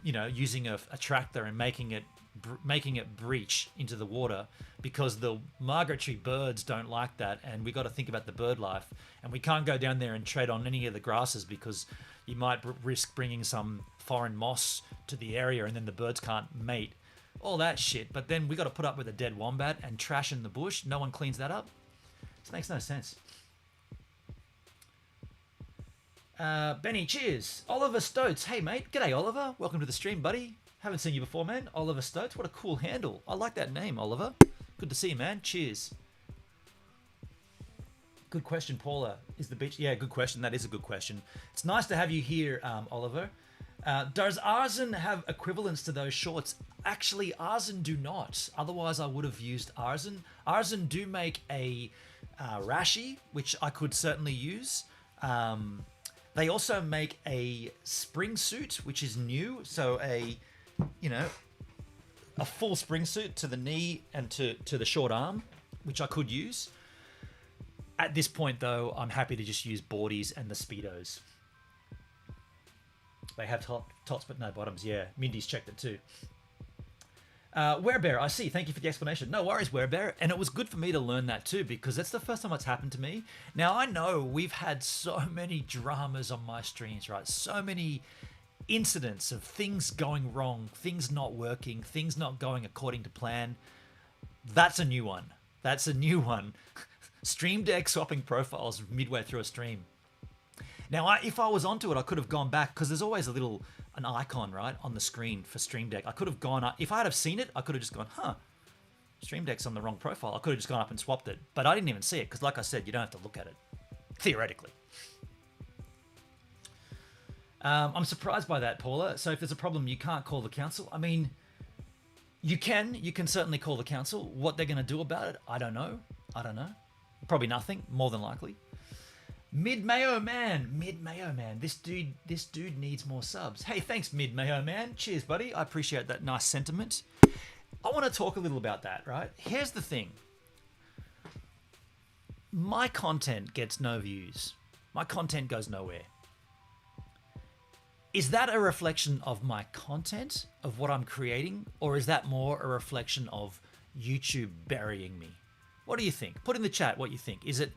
using a tractor and making it breach into the water, because the migratory birds don't like that, and we got to think about the bird life. And we can't go down there and tread on any of the grasses because you might risk bringing some foreign moss to the area, and then the birds can't mate. All that shit. But then we got to put up with a dead wombat and trash in the bush. No one cleans that up. This makes no sense. Benny, cheers. Oliver Stotes. Hey, mate. G'day, Oliver. Welcome to the stream, buddy. Haven't seen you before, man. Oliver Stotes. What a cool handle. I like that name, Oliver. Good to see you, man. Cheers. Good question, Paula. Is the beach... Yeah, good question. That is a good question. It's nice to have you here, Oliver. Does Arzen have equivalents to those shorts? Actually, Arzen do not. Otherwise, I would have used Arzen. Arzen do make a Rashi, which I could certainly use. They also make a spring suit, which is new. So a full spring suit to the knee and to the short arm, which I could use. At this point, though, I'm happy to just use boardies and the Speedos. They have tops but no bottoms. Yeah, Mindy's checked it too. Werebear, I see. Thank you for the explanation. No worries, Werebear. And it was good for me to learn that too, because that's the first time it's happened to me. Now, I know we've had so many dramas on my streams, right? So many incidents of things going wrong, things not working, things not going according to plan. That's a new one. That's a new one. Stream Deck swapping profiles midway through a stream. Now, if I was onto it, I could have gone back, because there's always an icon, right, on the screen for Stream Deck. I could have gone up. If I had have seen it, I could have just gone, Stream Deck's on the wrong profile. I could have just gone up and swapped it. But I didn't even see it, because like I said, you don't have to look at it, theoretically. I'm surprised by that, Paula. So if there's a problem, you can't call the council. I mean, you can certainly call the council. What they're going to do about it, I don't know. Probably nothing, more than likely. Mid Mayo Man. This dude needs more subs. Hey, thanks, Mid Mayo Man. Cheers, buddy. I appreciate that nice sentiment. I want to talk a little about that, right? Here's the thing. My content gets no views. My content goes nowhere. Is that a reflection of my content, of what I'm creating, or is that more a reflection of YouTube burying me? What do you think? Put in the chat what you think. Is it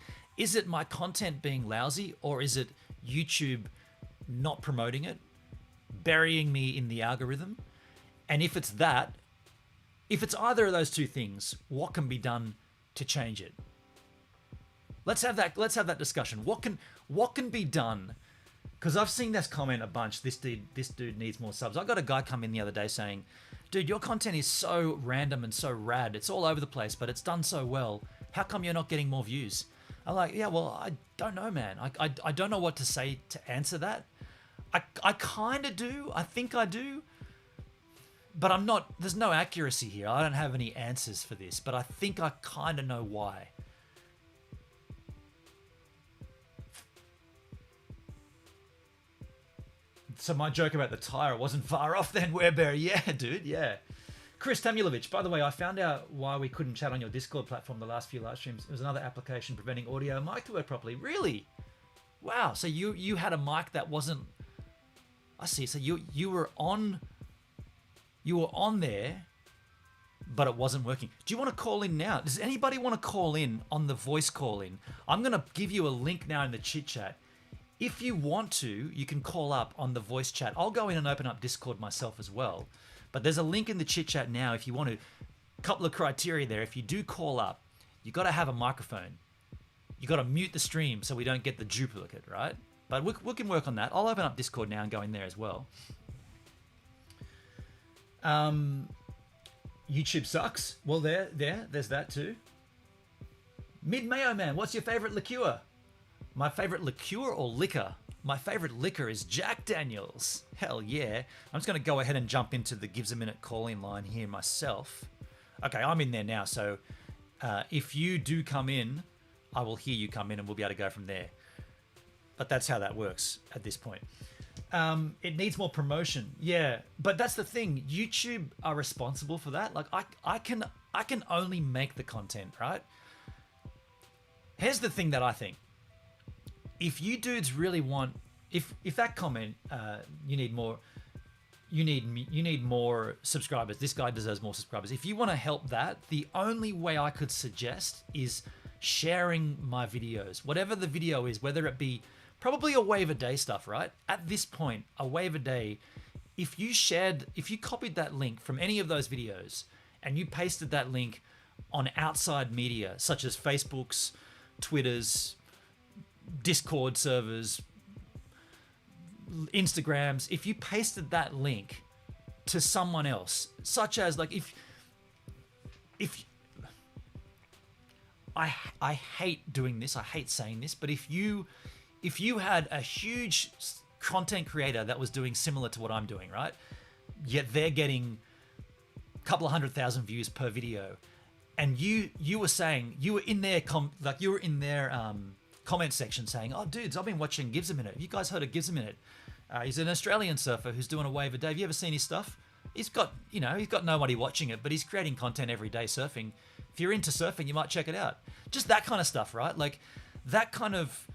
my content being lousy, or is it YouTube not promoting it, burying me in the algorithm? And if it's either of those two things, what can be done to change it? Let's have that discussion. What can be done? Because I've seen this comment a bunch. This dude needs more subs. I got a guy come in the other day saying, dude, your content is so random and so rad. It's all over the place, but it's done so well. How come you're not getting more views? I'm like, yeah, well, I don't know, man. I don't know what to say to answer that. I kind of do. I think I do. But I'm not, there's no accuracy here. I don't have any answers for this, but I think I kind of know why. So my joke about the tire wasn't far off then, Werebear. Yeah, dude, yeah. Chris Tamulovich, by the way, I found out why we couldn't chat on your Discord platform the last few live streams. It was another application preventing audio and mic to work properly. Really? Wow. So you had a mic that wasn't... I see. So you were on there, but it wasn't working. Do you want to call in now? Does anybody want to call in on the voice call in? I'm going to give you a link now in the chit chat. If you want to, you can call up on the voice chat. I'll go in and open up Discord myself as well. But there's a link in the chit chat now if you want to. A couple of criteria there. If you do call up, you got to have a microphone. You got to mute the stream so we don't get the duplicate, right? But we can work on that. I'll open up Discord now and go in there as well. YouTube sucks. Well, there's that too. Mid Mayo Man, what's your favorite liqueur? My favorite liqueur or liquor? My favorite liquor is Jack Daniels. Hell yeah. I'm just going to go ahead and jump into the Gives a Minute call-in line here myself. Okay, I'm in there now, so if you do come in, I will hear you come in and we'll be able to go from there. But that's how that works at this point. It needs more promotion. Yeah, but that's the thing. YouTube are responsible for that. Like I can only make the content, right? Here's the thing that I think. If you dudes really want, if that comment, you need more subscribers. This guy deserves more subscribers. If you want to help that, the only way I could suggest is sharing my videos, whatever the video is, whether it be probably a wave a day stuff, right? At this point, a wave a day, if you copied that link from any of those videos and you pasted that link on outside media, such as Facebook's, Twitter's, Discord servers, Instagrams, if you pasted that link to someone else, such as like if I hate doing this, I hate saying this, but if you had a huge content creator that was doing similar to what I'm doing, right? Yet they're getting a couple of 100,000 views per video, and you were saying, you were in their comment section saying, oh dudes, I've been watching Gives a Minute. Have you guys heard of Gives a Minute? He's an Australian surfer who's doing a wave a day. Have you ever seen his stuff? He's got nobody watching it, but he's creating content every day surfing. If you're into surfing, you might check it out. Just that kind of stuff, right? Like that kind of,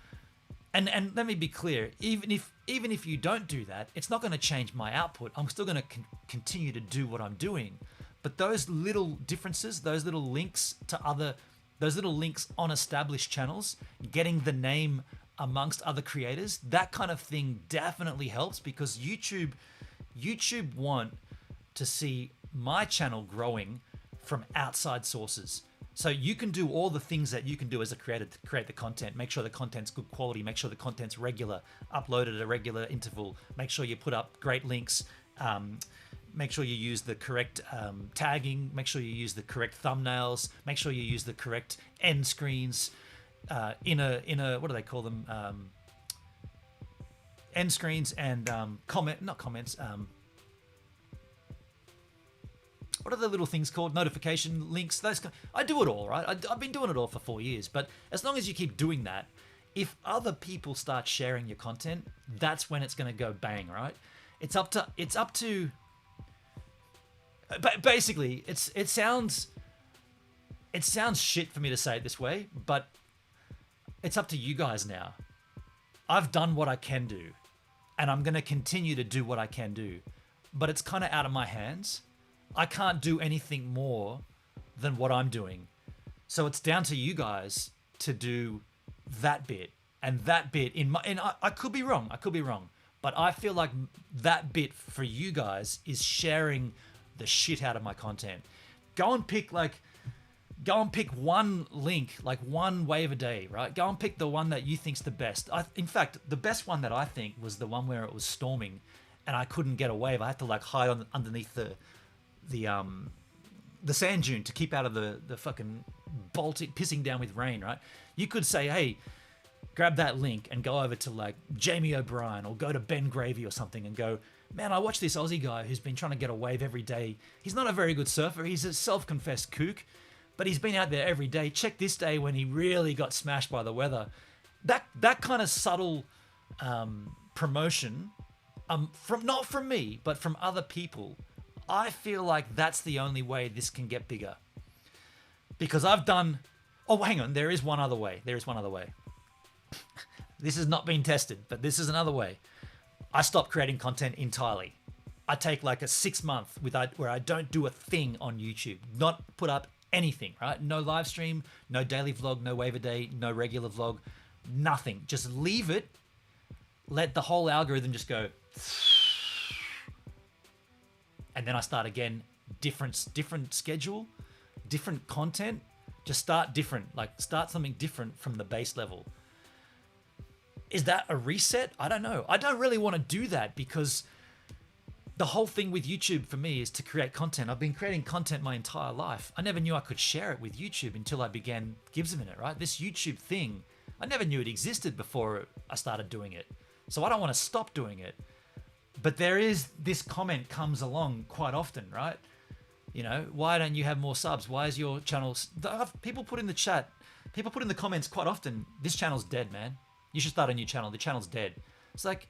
and let me be clear, even if you don't do that, it's not going to change my output. I'm still going to continue to do what I'm doing. But those little differences, those little links on established channels, getting the name amongst other creators, that kind of thing definitely helps, because YouTube want to see my channel growing from outside sources. So you can do all the things that you can do as a creator to create the content. Make sure the content's good quality. Make sure the content's regular, uploaded at a regular interval. Make sure you put up great links. Make sure you use the correct tagging. Make sure you use the correct thumbnails. Make sure you use the correct end screens. In a what do they call them? End screens and not comments. What are the little things called? Notification links. I do it all, right? I've been doing it all for 4 years. But as long as you keep doing that, if other people start sharing your content, that's when it's going to go bang, right? It's up to. But basically, it sounds shit for me to say it this way, but it's up to you guys now. I've done what I can do, and I'm going to continue to do what I can do, but it's kind of out of my hands. I can't do anything more than what I'm doing. So it's down to you guys to do that bit, and that bit I could be wrong. But I feel like that bit for you guys is sharing the shit out of my content. Go and pick one link, like one wave a day, right? Go and pick the one that you think's the best. In fact, the best one that I think was the one where it was storming and I couldn't get a wave. I had to like hide underneath the sand dune to keep out of the fucking pissing down with rain, right? You could say, hey, grab that link and go over to like Jamie O'Brien or go to Ben Gravy or something and go, man, I watched this Aussie guy who's been trying to get a wave every day. He's not a very good surfer. He's a self-confessed kook, but he's been out there every day. Check this day when he really got smashed by the weather. That kind of subtle promotion, not from me, but from other people, I feel like that's the only way this can get bigger. Because I've done... Oh, hang on. There is one other way. This has not been tested, but this is another way. I stopped creating content entirely. I take like a 6 month where I don't do a thing on YouTube. Not put up anything, right? No live stream, no daily vlog, no wave a day, no regular vlog, nothing. Just leave it. Let the whole algorithm just go... And then I start again, different schedule, different content. Just start different, like start something different from the base level. Is that a reset? I don't know. I don't really want to do that because the whole thing with YouTube for me is to create content. I've been creating content my entire life. I never knew I could share it with YouTube until I began Gives a Minute, right? This YouTube thing, I never knew it existed before I started doing it. So I don't want to stop doing it. But this comment comes along quite often, right? You know, why don't you have more subs? Why is your channel... People put in the comments quite often, this channel's dead, man. You should start a new channel. The channel's dead. It's like,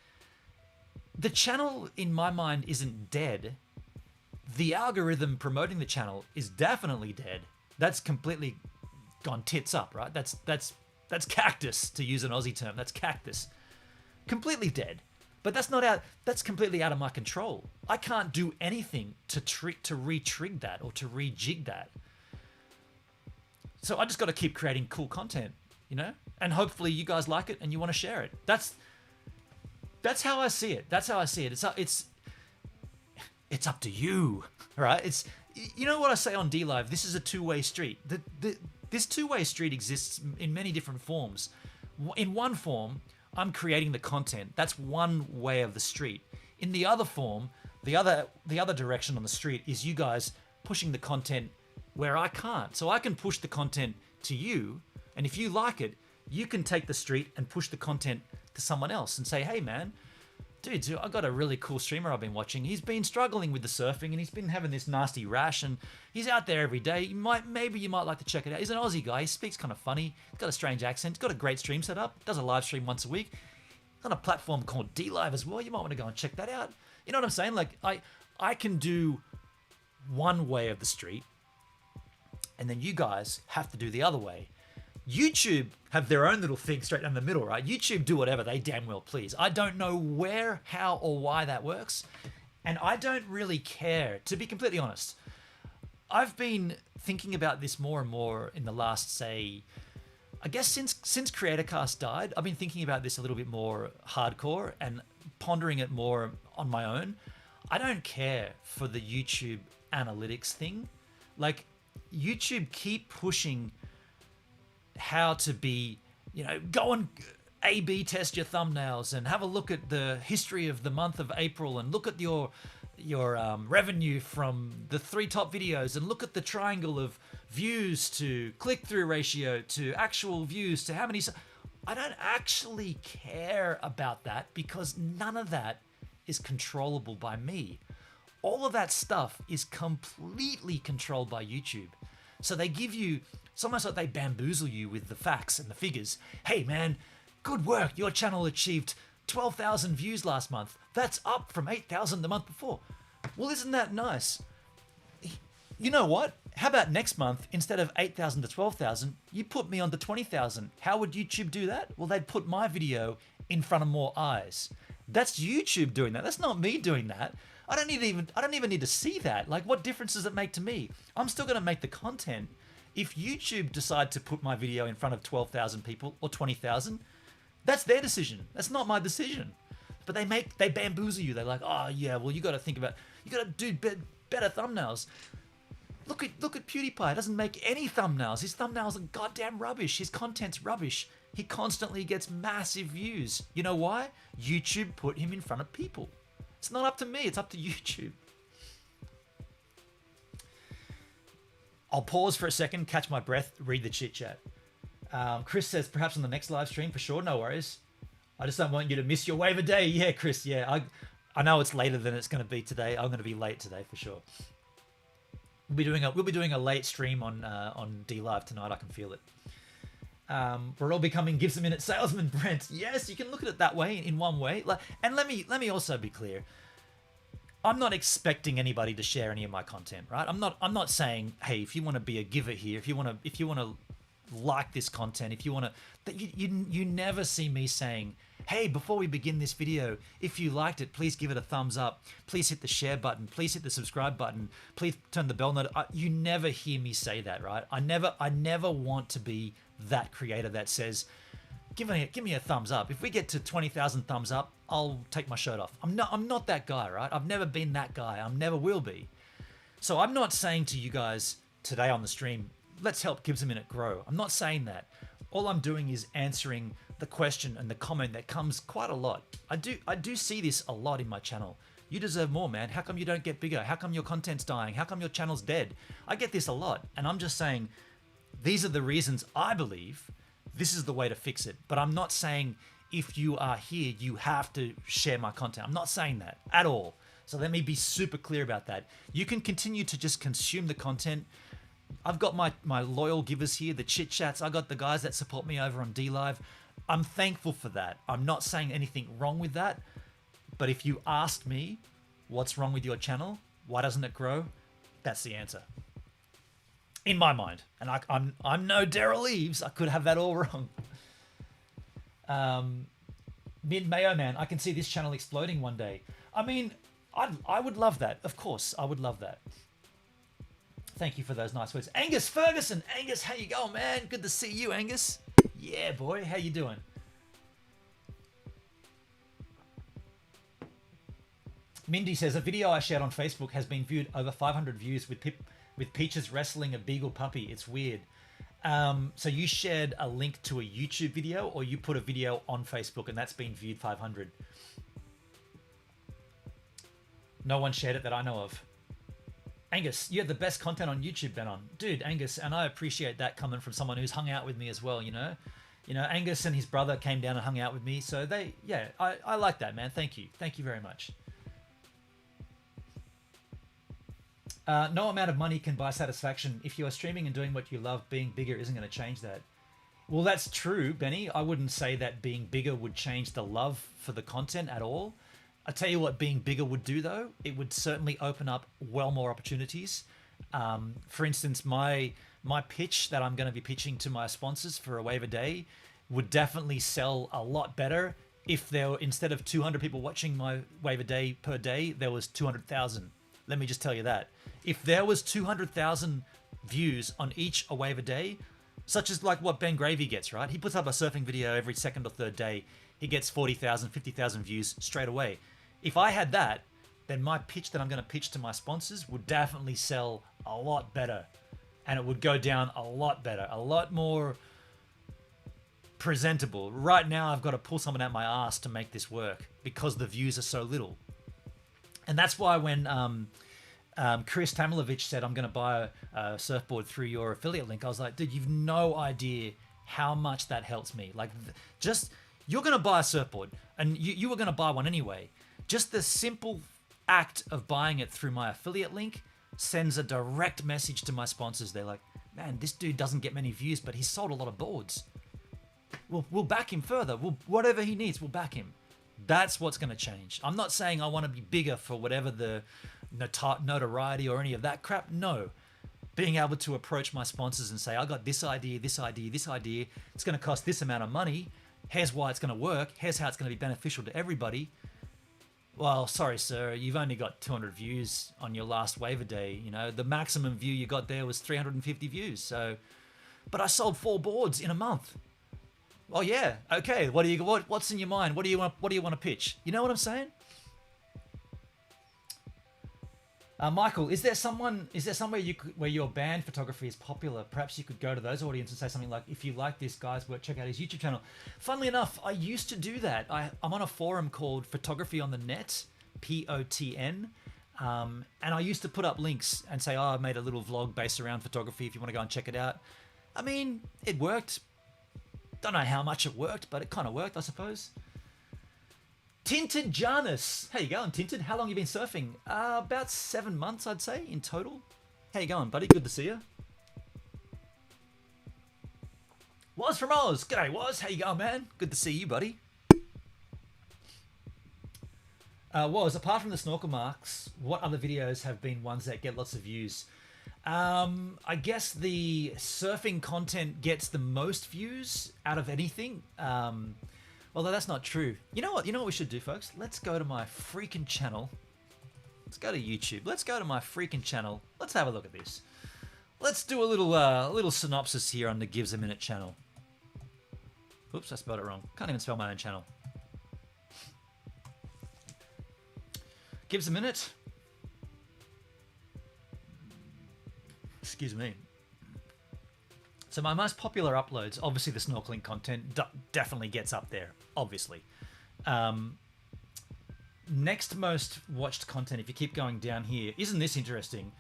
the channel in my mind isn't dead. The algorithm promoting the channel is definitely dead. That's completely gone tits up, right? That's cactus, to use an Aussie term. That's cactus. Completely dead. But that's completely out of my control. I can't do anything to re-trig that or to rejig that. So I just got to keep creating cool content, you know? And hopefully you guys like it and you want to share it. That's how I see it. That's how I see it. It's up to you, right? It's, you know what I say on DLive, this is a two-way street. This two-way street exists in many different forms. In one form, I'm creating the content. That's one way of the street. In the other form, the other direction on the street is you guys pushing the content where I can't. So I can push the content to you, and if you like it, you can take the street and push the content to someone else and say, hey man, dude, so I got a really cool streamer I've been watching. He's been struggling with the surfing and he's been having this nasty rash and he's out there every day. Maybe you might like to check it out. He's an Aussie guy. He speaks kind of funny. He's got a strange accent. He's got a great stream set up. Does a live stream once a week. He's on a platform called DLive as well. You might want to go and check that out. You know what I'm saying? Like I can do one way of the street and then you guys have to do the other way. YouTube have their own little thing straight down the middle, right? YouTube do whatever they damn well please. I don't know where, how, or why that works. And I don't really care, to be completely honest. I've been thinking about this more and more in the last, say, I guess since CreatorCast died, I've been thinking about this a little bit more hardcore and pondering it more on my own. I don't care for the YouTube analytics thing. Like, YouTube keep pushing how to be, go and A/B test your thumbnails and have a look at the history of the month of April and look at your revenue from the 3 top videos and look at the triangle of views to click-through ratio to actual views to how many. I don't actually care about that because none of that is controllable by me. All of that stuff is completely controlled by YouTube. So they give you, it's almost like they bamboozle you with the facts and the figures. Hey man, good work. Your channel achieved 12,000 views last month. That's up from 8,000 the month before. Well, isn't that nice? You know what? How about next month, instead of 8,000 to 12,000, you put me on to 20,000. How would YouTube do that? Well, they'd put my video in front of more eyes. That's YouTube doing that. That's not me doing that. I don't even need to see that. Like, what difference does it make to me? I'm still going to make the content. If YouTube decide to put my video in front of 12,000 people or 20,000, that's their decision. That's not my decision. But they bamboozle you. They're like, oh yeah, well you got to do better thumbnails. Look at PewDiePie. He doesn't make any thumbnails. His thumbnails are goddamn rubbish. His content's rubbish. He constantly gets massive views. You know why? YouTube put him in front of people. It's not up to me, it's up to YouTube. I'll pause for a second, catch my breath, read the chit chat. Chris says, perhaps on the next live stream, for sure, no worries. I just don't want you to miss your wave of day. Yeah, Chris, yeah. I know it's later than it's going to be today. I'm going to be late today for sure. We'll be doing a late stream on DLive tonight. I can feel it. We're all becoming Gives a Minute salesman, Brent. Yes, you can look at it that way, in one way. And let me also be clear. I'm not expecting anybody to share any of my content, right? I'm not saying, hey, if you want to be a giver here, if you want to like this content, if you want to, that you never see me saying, hey, before we begin this video, if you liked it, please give it a thumbs up. Please hit the share button. Please hit the subscribe button. Please turn the bell note. You never hear me say that, right? I never want to be that creator that says, give me a thumbs up. If we get to 20,000 thumbs up, I'll take my shirt off. I'm not that guy, right? I've never been that guy. I never will be. So I'm not saying to you guys today on the stream, let's help Gives a Minute grow. I'm not saying that. All I'm doing is answering the question and the comment that comes quite a lot. I do see this a lot in my channel. You deserve more, man. How come you don't get bigger? How come your content's dying? How come your channel's dead? I get this a lot. And I'm just saying, these are the reasons I believe this is the way to fix it. But I'm not saying if you are here, you have to share my content. I'm not saying that at all. So let me be super clear about that. You can continue to just consume the content. I've got my loyal givers here, the chit chats. I got the guys that support me over on DLive. I'm thankful for that. I'm not saying anything wrong with that. But if you asked me, what's wrong with your channel? Why doesn't it grow? That's the answer. In my mind. And I'm no Daryl Eves. I could have that all wrong. Mid Mayo Man, I can see this channel exploding one day. I mean, I would love that. Of course, I would love that. Thank you for those nice words. Angus Ferguson. Angus, how you going, man? Good to see you, Angus. Yeah, boy. How you doing? Mindy says, a video I shared on Facebook has been viewed over 500 views with Peaches wrestling a beagle puppy. It's weird. So you shared a link to a YouTube video, or you put a video on Facebook and that's been viewed 500? No one shared it that I know of. Angus, you have the best content on YouTube, Benon. Dude, Angus, and I appreciate that coming from someone who's hung out with me as well, you know? You know, Angus and his brother came down and hung out with me. So I like that, man. Thank you. Thank you very much. No amount of money can buy satisfaction. If you are streaming and doing what you love, being bigger isn't going to change that. Well, that's true, Benny. I wouldn't say that being bigger would change the love for the content at all. I tell you what being bigger would do, though. It would certainly open up well more opportunities. For instance, my pitch that I'm going to be pitching to my sponsors for a wave a day would definitely sell a lot better if there were, instead of 200 people watching my wave a day per day, there was 200,000. Let me just tell you that. If there was 200,000 views on each a wave a day, such as like what Ben Gravy gets, right? He puts up a surfing video every second or third day. He gets 40,000, 50,000 views straight away. If I had that, then my pitch that I'm going to pitch to my sponsors would definitely sell a lot better. And it would go down a lot better, a lot more presentable. Right now, I've got to pull someone out my ass to make this work because the views are so little. And that's why when Chris Tamilovich said, I'm going to buy a surfboard through your affiliate link, I was like, dude, you've no idea how much that helps me. Like, just, you're going to buy a surfboard, and you were going to buy one anyway. Just the simple act of buying it through my affiliate link sends a direct message to my sponsors. They're like, man, this dude doesn't get many views, but he's sold a lot of boards. We'll back him further. Whatever he needs, we'll back him. That's what's going to change. I'm not saying I want to be bigger for whatever the notoriety or any of that crap. No. Being able to approach my sponsors and say, I got this idea, this idea, this idea. It's going to cost this amount of money. Here's why it's going to work. Here's how it's going to be beneficial to everybody. Well, sorry, sir, you've only got 200 views on your last wave a day. You know, the maximum view you got there was 350 views. So, but I sold 4 boards in a month. Oh yeah, okay. What's in your mind? What do you want to pitch? You know what I'm saying? Michael, is there somewhere where your band photography is popular? Perhaps you could go to those audience and say something like, if you like this guy's work, check out his YouTube channel. Funnily enough, I used to do that. I'm on a forum called Photography on the Net, POTN. And I used to put up links and say, I made a little vlog based around photography if you want to go and check it out. I mean, it worked. Don't know how much it worked, but it kind of worked, I suppose. Tinted Janus. How you going, Tinted? How long you been surfing? About 7 months, I'd say, in total. How you going, buddy? Good to see you. Woz from Oz. G'day, Woz. How you going, man? Good to see you, buddy. Woz, apart from the snorkel marks, what other videos have been ones that get lots of views? I guess the surfing content gets the most views out of anything. Although that's not true. You know what we should do, folks? Let's go to my freaking channel. Let's go to YouTube. Let's go to my freaking channel. Let's have a look at this. Let's do a little synopsis here on the Gives a Minute channel. Oops, I spelled it wrong. Can't even spell my own channel. Gives a Minute. Excuse me. So my most popular uploads, obviously the snorkeling content definitely gets up there, obviously. Next most watched content, if you keep going down here, isn't this interesting?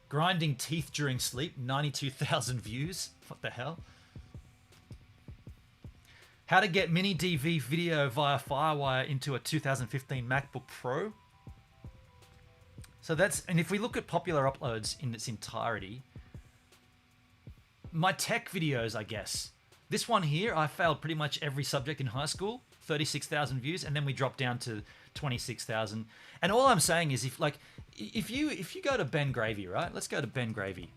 Grinding teeth during sleep, 92,000 views. What the hell? How to get mini DV video via Firewire into a 2015 MacBook Pro. So that's, and if we look at popular uploads in its entirety, my tech videos, I guess. This one here, I failed pretty much every subject in high school, 36,000 views, and then we dropped down to 26,000. And all I'm saying is, if you go to Ben Gravy, right? Let's go to Ben Gravy.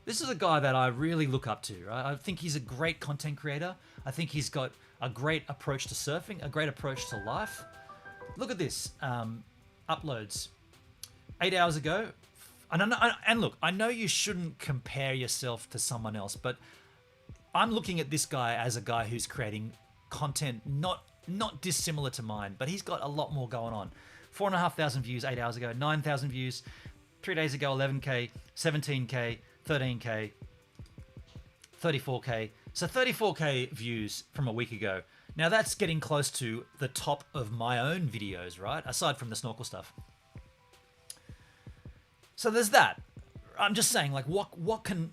This is a guy that I really look up to, right? I think he's a great content creator. I think he's got a great approach to surfing, a great approach to life. Look at this, uploads. 8 hours ago. And look, I know you shouldn't compare yourself to someone else, but I'm looking at this guy as a guy who's creating content not dissimilar to mine, but he's got a lot more going on. 4,500 views 8 hours ago, 9,000 views 3 days ago, 11K, 17K, 13K, 34K. So 34K views from a week ago. Now that's getting close to the top of my own videos, right? Aside from the snorkel stuff. So there's that. I'm just saying, like, what can...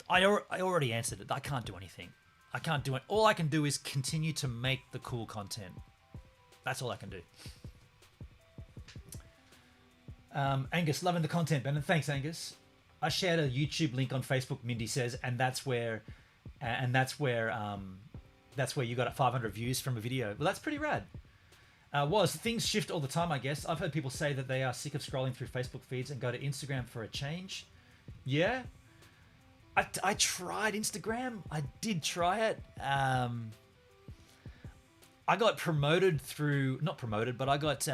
I already answered it. I can't do anything. I can't do it. All I can do is continue to make the cool content. That's all I can do. Angus, loving the content, Ben. And thanks, Angus. I shared a YouTube link on Facebook, Mindy says, and that's where you got 500 views from a video. Well, that's pretty rad. Things shift all the time, I guess. I've heard people say that they are sick of scrolling through Facebook feeds and go to Instagram for a change. Yeah. I tried Instagram. I did try it. I got promoted through, not promoted, but I got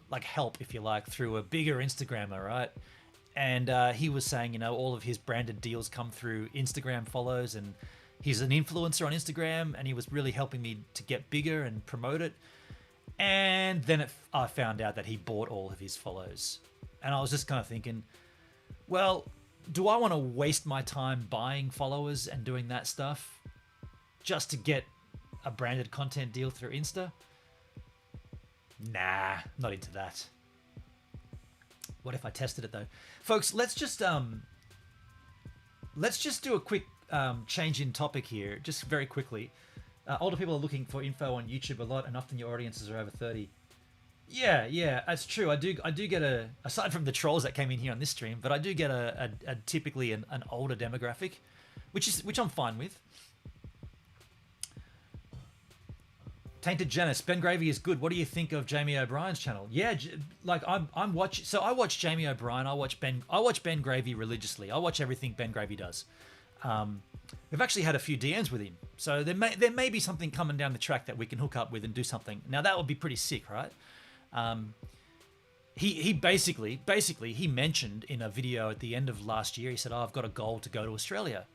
like help, if you like, through a bigger Instagrammer, right? And he was saying, you know, all of his branded deals come through Instagram follows, and he's an influencer on Instagram, and he was really helping me to get bigger and promote it. And then I found out that he bought all of his follows. And I was just kind of thinking, well, do I want to waste my time buying followers and doing that stuff just to get a branded content deal through Insta? Nah, not into that. What if I tested it though? Folks, let's just do a quick change in topic here, just very quickly. Older people are looking for info on YouTube a lot, and often your audiences are over 30. Yeah, that's true. I do get aside from the trolls that came in here on this stream, but I do get a typically an older demographic, which I'm fine with. Tainted Janice, Ben Gravy is good. What do you think of Jamie O'Brien's channel? Yeah, like I'm watching. So I watch Jamie O'Brien. I watch Ben Gravy religiously. I watch everything Ben Gravy does. We've actually had a few DMs with him, so there may be something coming down the track that we can hook up with and do something. Now that would be pretty sick, right? He basically he mentioned in a video at the end of last year. He said, "Oh, I've got a goal to go to Australia."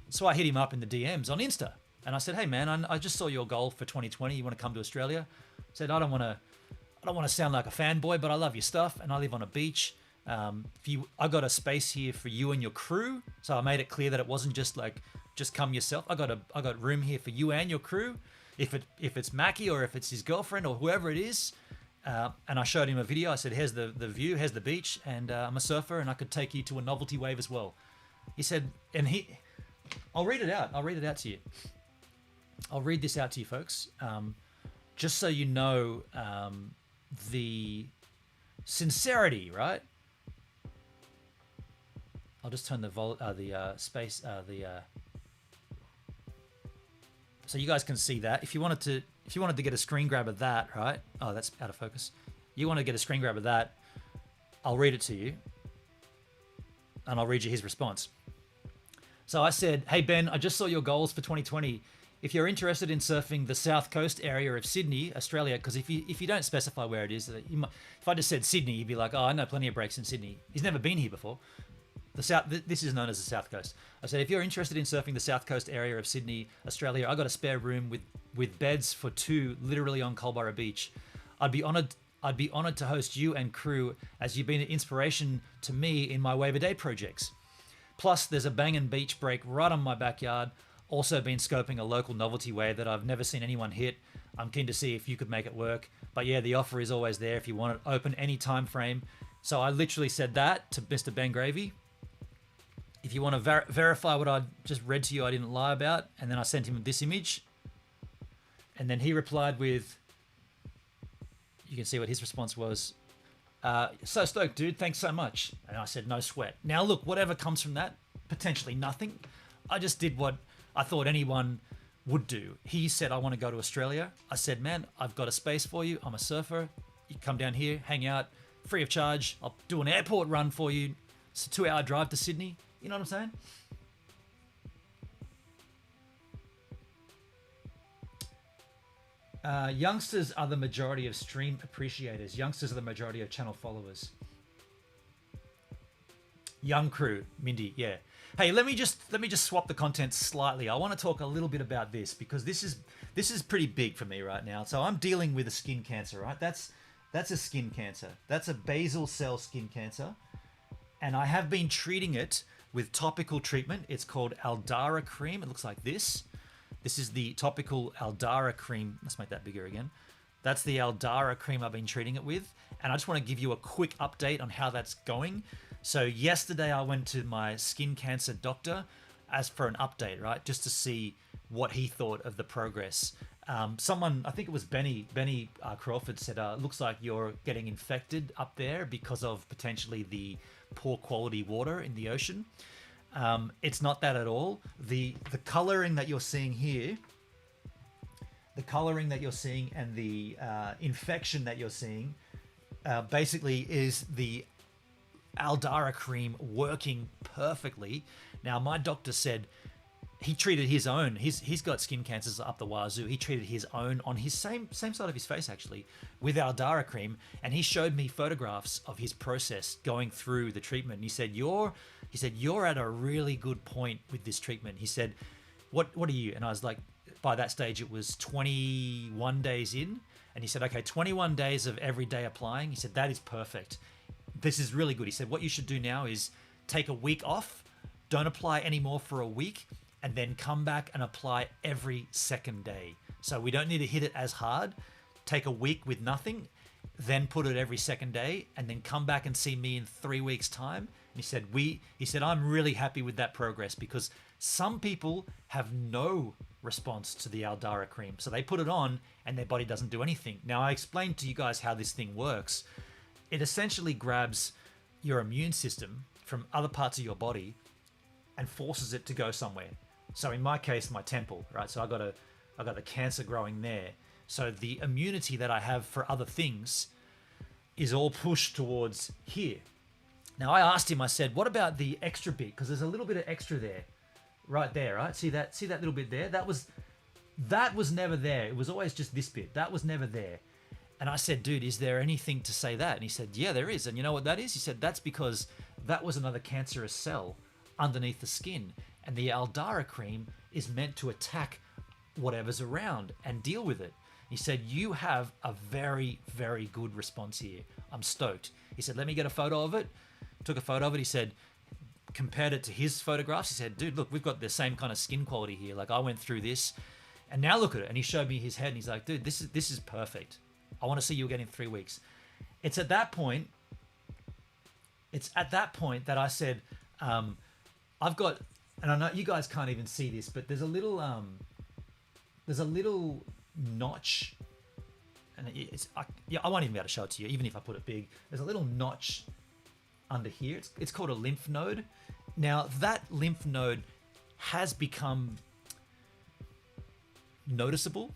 So I hit him up in the DMs on Insta. And I said, "Hey man, I just saw your goal for 2020. You want to come to Australia?" I said, I don't want to sound like a fanboy, but I love your stuff, and I live on a beach. I got a space here for you and your crew, so I made it clear that it wasn't just come yourself. I got room here for you and your crew. If it's Mackie or if it's his girlfriend or whoever it is, and I showed him a video. I said, "Here's the view, here's the beach, and I'm a surfer, and I could take you to a novelty wave as well." He said, I'll read it out. I'll read it out to you. I'll read this out to you, folks, just so you know the sincerity, right? I'll just turn the space, so you guys can see that. If you wanted to get a screen grab of that, right? Oh, that's out of focus. You want to get a screen grab of that? I'll read it to you, and I'll read you his response. So I said, "Hey Ben, I just saw your goals for 2020. If you're interested in surfing the south coast area of Sydney, Australia," because if you don't specify where it is, if I just said Sydney, you'd be like, "Oh, I know plenty of breaks in Sydney." He's never been here before. This is known as the South Coast. I said, "If you're interested in surfing the south coast area of Sydney, Australia, I got a spare room with beds for two, literally on Culburra Beach. I'd be honored to host you and crew, as you've been an inspiration to me in my Wave a Day projects. Plus, there's a banging beach break right on my backyard. Also been scoping a local novelty wave that I've never seen anyone hit. I'm keen to see if you could make it work. But yeah, the offer is always there if you want it open any time frame." So I literally said that to Mr. Ben Gravy. If you want to verify what I just read to you, I didn't lie about. And then I sent him this image. And then he replied with, you can see what his response was. "So stoked, dude. Thanks so much." And I said, "No sweat." Now look, whatever comes from that, potentially nothing. I just did what I thought anyone would do. He said, "I want to go to Australia." I said, "Man, I've got a space for you. I'm a surfer. You come down here, hang out, free of charge. I'll do an airport run for you. It's a 2-hour drive to Sydney." You know what I'm saying? Youngsters are the majority of stream appreciators. Youngsters are the majority of channel followers. Young crew, Mindy, yeah. Hey, let me just swap the content slightly. I want to talk a little bit about this because this is pretty big for me right now. So I'm dealing with a skin cancer, right? That's a skin cancer. That's a basal cell skin cancer, and I have been treating it with topical treatment. It's called Aldara cream. It looks like this. This is the topical Aldara cream. Let's make that bigger again. That's the Aldara cream I've been treating it with, and I just want to give you a quick update on how that's going. So yesterday I went to my skin cancer doctor. as for an update, right? Just to see what he thought of the progress. Someone, I think it was Benny Crawford said, looks like you're getting infected up there because of potentially the poor quality water in the ocean. It's not that at all. The coloring that you're seeing here, and the infection that you're seeing basically is the Aldara cream working perfectly. Now, my doctor said he treated his own. He's got skin cancers up the wazoo. He treated his own on his same side of his face actually with Aldara cream, and he showed me photographs of his process going through the treatment. And he said you're at a really good point with this treatment. He said, what are you? And I was like, by that stage it was 21 days in, and he said, okay, 21 days of every day applying. He said that is perfect. This is really good. He said what you should do now is take a week off, don't apply anymore for a week, and then come back and apply every second day. So we don't need to hit it as hard. Take a week with nothing, then put it every second day, and then come back and see me in 3 weeks' time. And he said, I'm really happy with that progress, because some people have no response to the Aldara cream. So they put it on and their body doesn't do anything. Now, I explained to you guys how this thing works. It essentially grabs your immune system from other parts of your body and forces it to go somewhere. So in my case, my temple, right? So I got the cancer growing there. So the immunity that I have for other things is all pushed towards here. Now I asked him, I said, what about the extra bit? Because there's a little bit of extra there, right there, right? See that little bit there? That was never there. It was always just this bit. That was never there. And I said, dude, is there anything to say that? And he said, yeah, there is. And you know what that is? He said, that's because that was another cancerous cell underneath the skin. And the Aldara cream is meant to attack whatever's around and deal with it. He said, you have a very, very good response here. I'm stoked. He said, let me get a photo of it. Took a photo of it. He said, compared it to his photographs. He said, dude, look, we've got the same kind of skin quality here. Like I went through this and now look at it. And he showed me his head and he's like, dude, this is perfect. I want to see you again in 3 weeks. It's at that point that I said, I've got, and I know you guys can't even see this, but there's a little notch, and I won't even be able to show it to you, even if I put it big. There's a little notch under here. It's called a lymph node. Now that lymph node has become noticeable.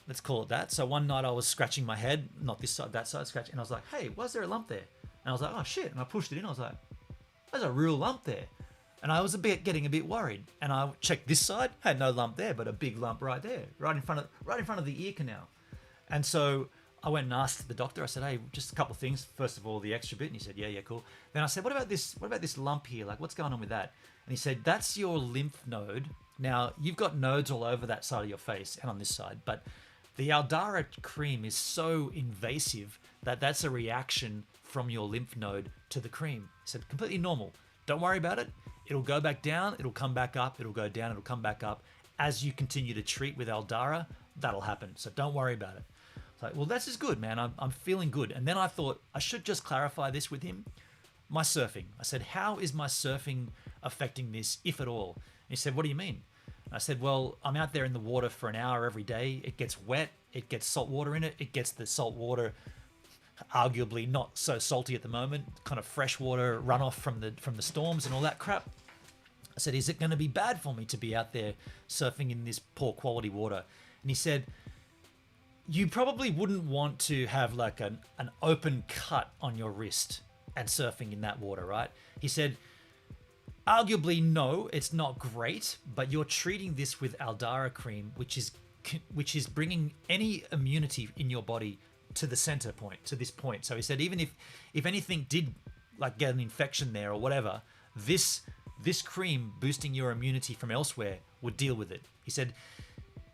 Let's call it that. So one night I was scratching my head, not this side, that side, scratching, and I was like, hey, why is there a lump there? And I was like, oh shit. And I pushed it in. I was like, there's a real lump there. And I was getting a bit worried. And I checked this side, had no lump there, but a big lump right there, right in front of the ear canal. And so I went and asked the doctor. I said, hey, just a couple of things. First of all, the extra bit. And he said, yeah, cool. Then I said, what about this lump here? Like, what's going on with that? And he said, that's your lymph node. Now, you've got nodes all over that side of your face and on this side, but the Aldara cream is so invasive that that's a reaction from your lymph node to the cream. He said, completely normal. Don't worry about it. It'll go back down. It'll come back up. It'll go down. It'll come back up. As you continue to treat with Aldara, that'll happen. So don't worry about it. It's like, well, this is good, man. I'm feeling good. And then I thought I should just clarify this with him. My surfing. I said, how is my surfing affecting this, if at all? And he said, what do you mean? I said, well, I'm out there in the water for an hour every day. It gets wet. It gets salt water in it. It gets the salt water, arguably not so salty at the moment, kind of fresh water runoff from the storms and all that crap. I said, is it going to be bad for me to be out there surfing in this poor quality water? And he said, you probably wouldn't want to have like an open cut on your wrist and surfing in that water, right? He said, arguably, no, it's not great, but you're treating this with Aldara cream, which is bringing any immunity in your body to the center point, to this point. So he said, even if anything did like get an infection there or whatever, this cream boosting your immunity from elsewhere would deal with it. He said,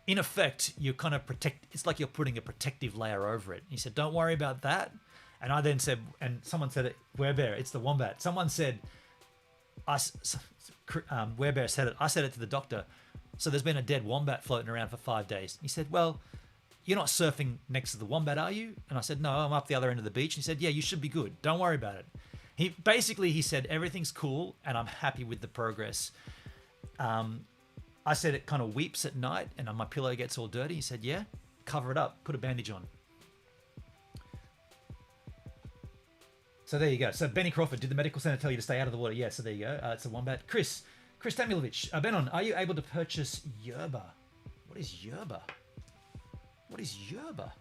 in effect, you're kind of it's like you're putting a protective layer over it. He said, don't worry about that. And I then said, and someone said it, Werebear, it's the wombat. Someone said, Werebear said it. I said it to the doctor. So there's been a dead wombat floating around for 5 days. He said, well, you're not surfing next to the wombat, are you? And I said, no, I'm up the other end of the beach. And he said, yeah, you should be good. Don't worry about it. He said, everything's cool and I'm happy with the progress. I said it kind of weeps at night and my pillow gets all dirty. He said, yeah, cover it up, put a bandage on. So there you go. So Benny Crawford, did the medical center tell you to stay out of the water? Yeah, so there you go. It's a wombat. Chris Tamilovich, Benon, are you able to purchase yerba? What is yerba? What is yerba?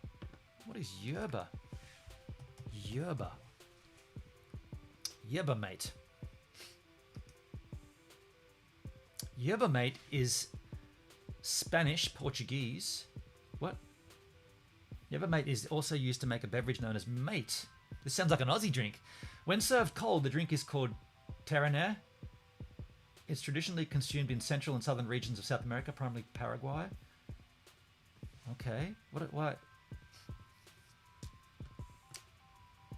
What is yerba? Yerba. Yerba mate. Yerba mate is Spanish, Portuguese. What? Yerba mate is also used to make a beverage known as mate. This sounds like an Aussie drink. When served cold, the drink is called terraner. It's traditionally consumed in central and southern regions of South America, primarily Paraguay. Okay. What?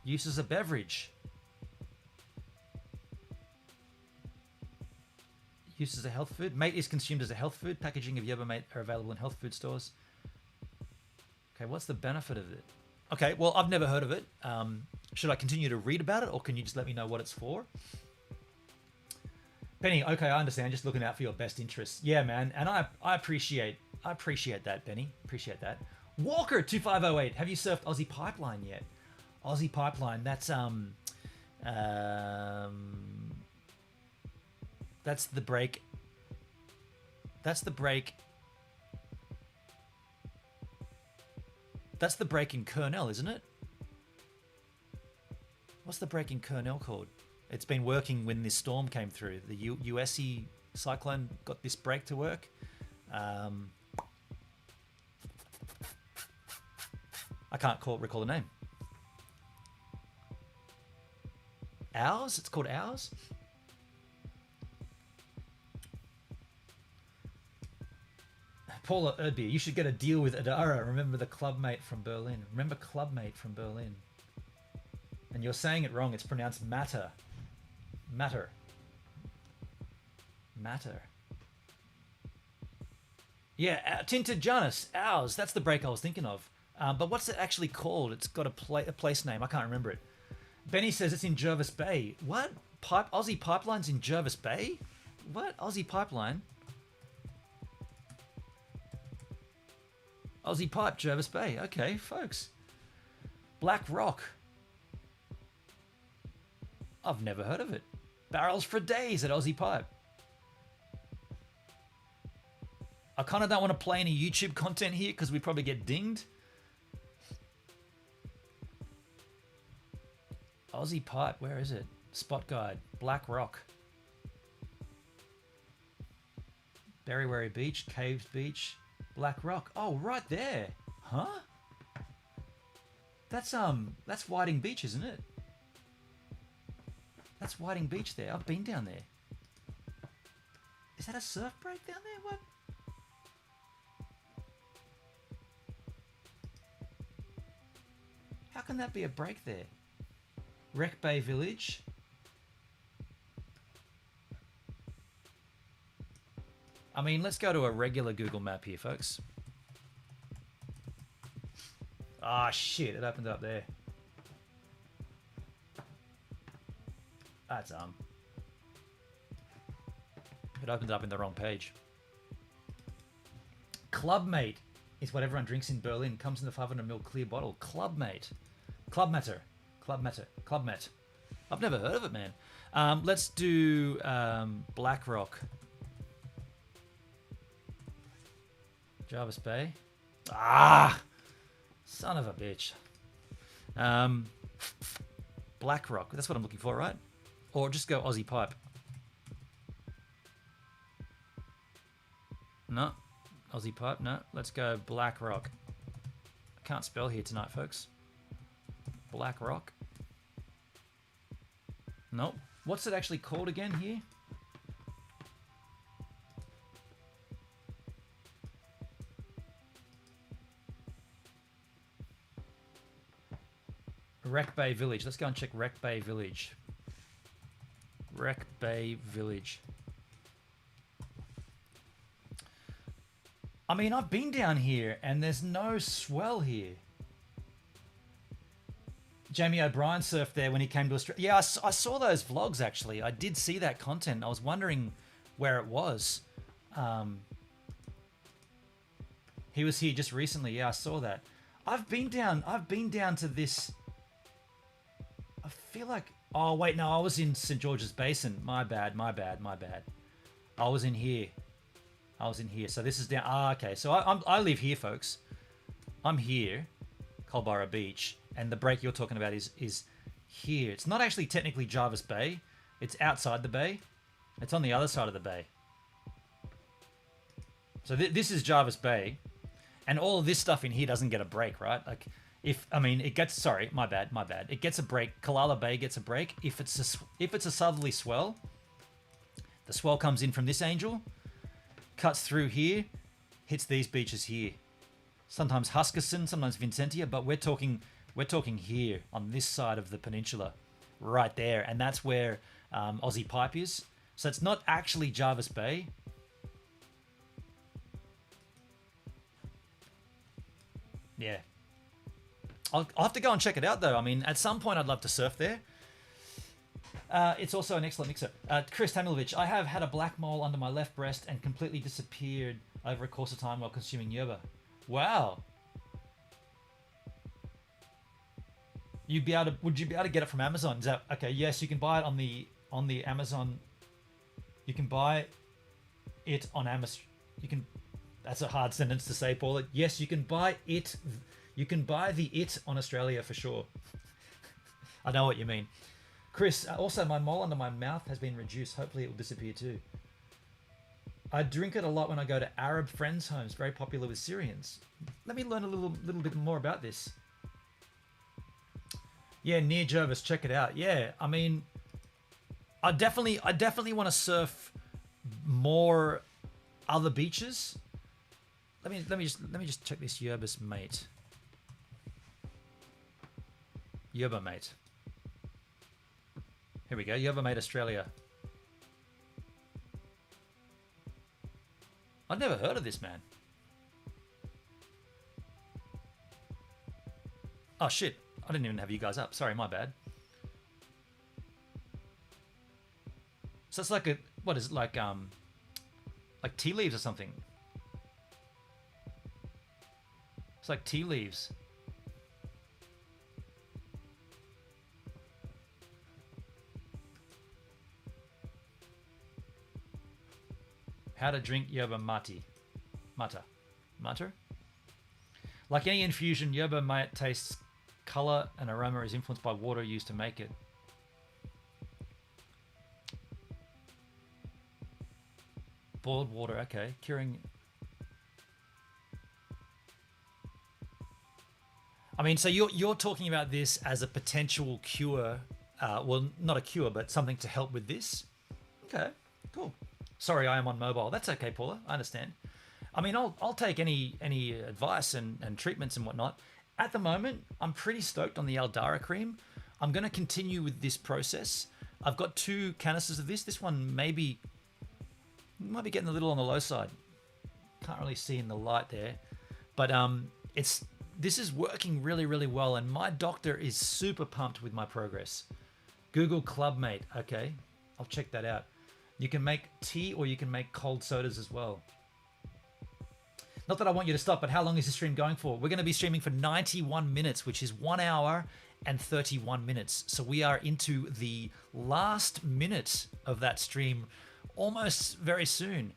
Use as a beverage. Use as a health food. Mate is consumed as a health food. Packaging of yerba mate are available in health food stores. Okay, what's the benefit of it? Okay, well, I've never heard of it. Should I continue to read about it, or can you just let me know what it's for? Benny, okay, I understand. Just looking out for your best interests. Yeah, man, and I appreciate that, Benny. Appreciate that. Walker 2508. Have you surfed Aussie Pipeline yet? Aussie Pipeline. That's the break. That's the break. That's the break in Kurnell, isn't it? What's the break in Kurnell called? It's been working when this storm came through. The USE cyclone got this break to work. I can't recall the name. Ours? It's called Ours? Paula Erdbeer, you should get a deal with Adara. Remember the clubmate from Berlin. Remember clubmate from Berlin. And you're saying it wrong. It's pronounced matter. Matter. Matter. Yeah, Tinted Janus. Ours. That's the break I was thinking of. But what's it actually called? It's got a place name. I can't remember it. Benny says it's in Jervis Bay. What? Aussie Pipeline's in Jervis Bay? What? Aussie Pipeline? Aussie Pipe, Jervis Bay. Okay, folks. Black Rock. I've never heard of it. Barrels for days at Aussie Pipe. I kind of don't want to play any YouTube content here because we probably get dinged. Aussie Pipe, where is it? Spot Guide, Black Rock. Berrywary Beach, Caves Beach, Black Rock. Oh, right there. Huh? That's Whiting Beach, isn't it? That's Whiting Beach there. I've been down there. Is that a surf break down there? What? How can that be a break there? Wreck Bay Village. I mean, let's go to a regular Google map here, folks. Ah, shit, it opened up there. That's it opened up in the wrong page. Clubmate is what everyone drinks in Berlin. Comes in the 500ml clear bottle. Clubmate. Clubmatter. Clubmatter. Clubmat. I've never heard of it, man. Let's do Black Rock. Jervis Bay. Ah! Son of a bitch. Black Rock. That's what I'm looking for, right? Or just go Aussie Pipe. No. Aussie Pipe, no. Let's go Black Rock. I can't spell here tonight, folks. Black Rock. Nope. What's it actually called again here? Wreck Bay Village. Let's go and check Wreck Bay Village. Wreck Bay Village. I mean, I've been down here and there's no swell here. Jamie O'Brien surfed there when he came to Australia. Yeah, I saw those vlogs actually. I did see that content. I was wondering where it was. He was here just recently. Yeah, I saw that. I've been down to this. I feel like. Oh wait, no, I was in St. George's Basin. My bad. I was in here. So this is down. Okay. So I live here, folks. I'm here, Culburra Beach, and the break you're talking about is here. It's not actually technically Jarvis Bay. It's outside the bay. It's on the other side of the bay. So this is Jarvis Bay, and all of this stuff in here doesn't get a break, right? Like, it gets. Sorry, my bad. It gets a break. Kalala Bay gets a break if it's a southerly swell. The swell comes in from this angel, cuts through here, hits these beaches here. Sometimes Huskisson, sometimes Vincentia, but we're talking here on this side of the peninsula, right there, and that's where Aussie Pipe is. So it's not actually Jarvis Bay. Yeah. I'll have to go and check it out, though. I mean, at some point I'd love to surf there. It's also an excellent mixer. Chris Tamilovich, I have had a black mole under my left breast and completely disappeared over a course of time while consuming yerba. Wow. Would you be able to get it from Amazon? Is that okay? Yes, you can buy it on the Amazon. You can buy it on Amazon. That's a hard sentence to say, Paula. Yes, you can buy it. You can buy the it on Australia for sure. I know what you mean. Chris, also my mole under my mouth has been reduced. Hopefully it will disappear too. I drink it a lot when I go to Arab friends' homes, very popular with Syrians. Let me learn a little bit more about this. Yeah, near Jervis, check it out. Yeah, I mean, I definitely want to surf more other beaches. Let me just check this Yerbas Mate. Yerba Mate. Here we go, Yerba Mate Australia. I've never heard of this, man. Oh shit, I didn't even have you guys up. Sorry, my bad. So it's like what is it, like tea leaves or something? It's like tea leaves. How to drink yerba mate. Mata? Like any infusion, yerba mate tastes, color and aroma is influenced by water used to make it. Boiled water, okay. Curing. I mean, so you're talking about this as a potential cure. Well, not a cure, but something to help with this. Okay, cool. Sorry, I am on mobile. That's okay, Paula. I understand. I mean, I'll take any advice and treatments and whatnot. At the moment, I'm pretty stoked on the Aldara cream. I'm going to continue with this process. I've got 2 canisters of this. This one might be getting a little on the low side. Can't really see in the light there, but this is working really, really well, and my doctor is super pumped with my progress. Google Clubmate. Okay, I'll check that out. You can make tea or you can make cold sodas as well. Not that I want you to stop, but how long is the stream going for? We're going to be streaming for 91 minutes, which is 1 hour and 31 minutes. So we are into the last minute of that stream almost very soon.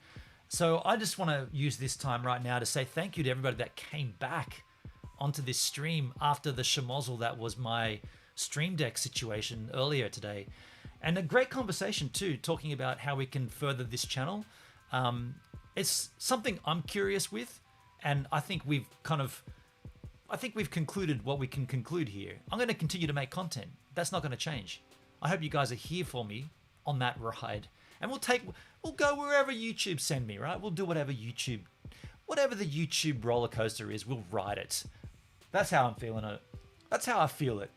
So I just want to use this time right now to say thank you to everybody that came back onto this stream after the schmozzle that was my Stream Deck situation earlier today. And a great conversation too, talking about how we can further this channel. It's something I'm curious with, and I think we've concluded what we can conclude here. I'm going to continue to make content. That's not going to change. I hope you guys are here for me on that ride, and we'll go wherever YouTube send me. Right? We'll do whatever the YouTube roller coaster is. We'll ride it. That's how I'm feeling it. That's how I feel it.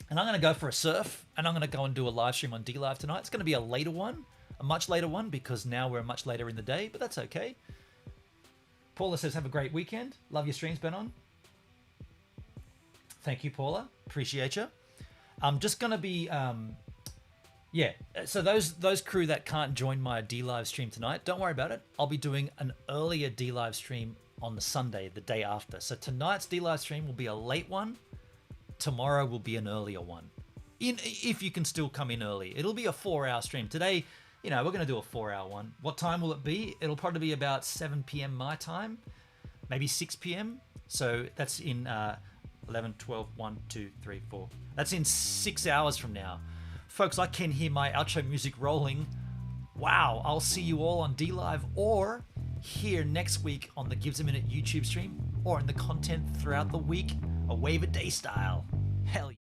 And I'm going to go for a surf, and I'm going to go and do a live stream on DLive tonight. It's going to be a later one, a much later one, because now we're much later in the day, but that's okay. Paula says, have a great weekend. Love your streams, Benon. Thank you, Paula. Appreciate you. I'm just going to be, Yeah. So those crew that can't join my D Live stream tonight, don't worry about it. I'll be doing an earlier D Live stream on the Sunday, the day after. So tonight's D Live stream will be a late one. Tomorrow will be an earlier one. If you can still come in early. It'll be a 4-hour stream. Today, we're going to do a 4-hour one. What time will it be? It'll probably be about 7 p.m. my time, maybe 6 p.m. So that's in 11, 12, 1, 2, 3, 4. That's in 6 hours from now. Folks, I can hear my outro music rolling. Wow, I'll see you all on D Live or here next week on the Gives a Minute YouTube stream or in the content throughout the week, a wave a day style. Hell yeah.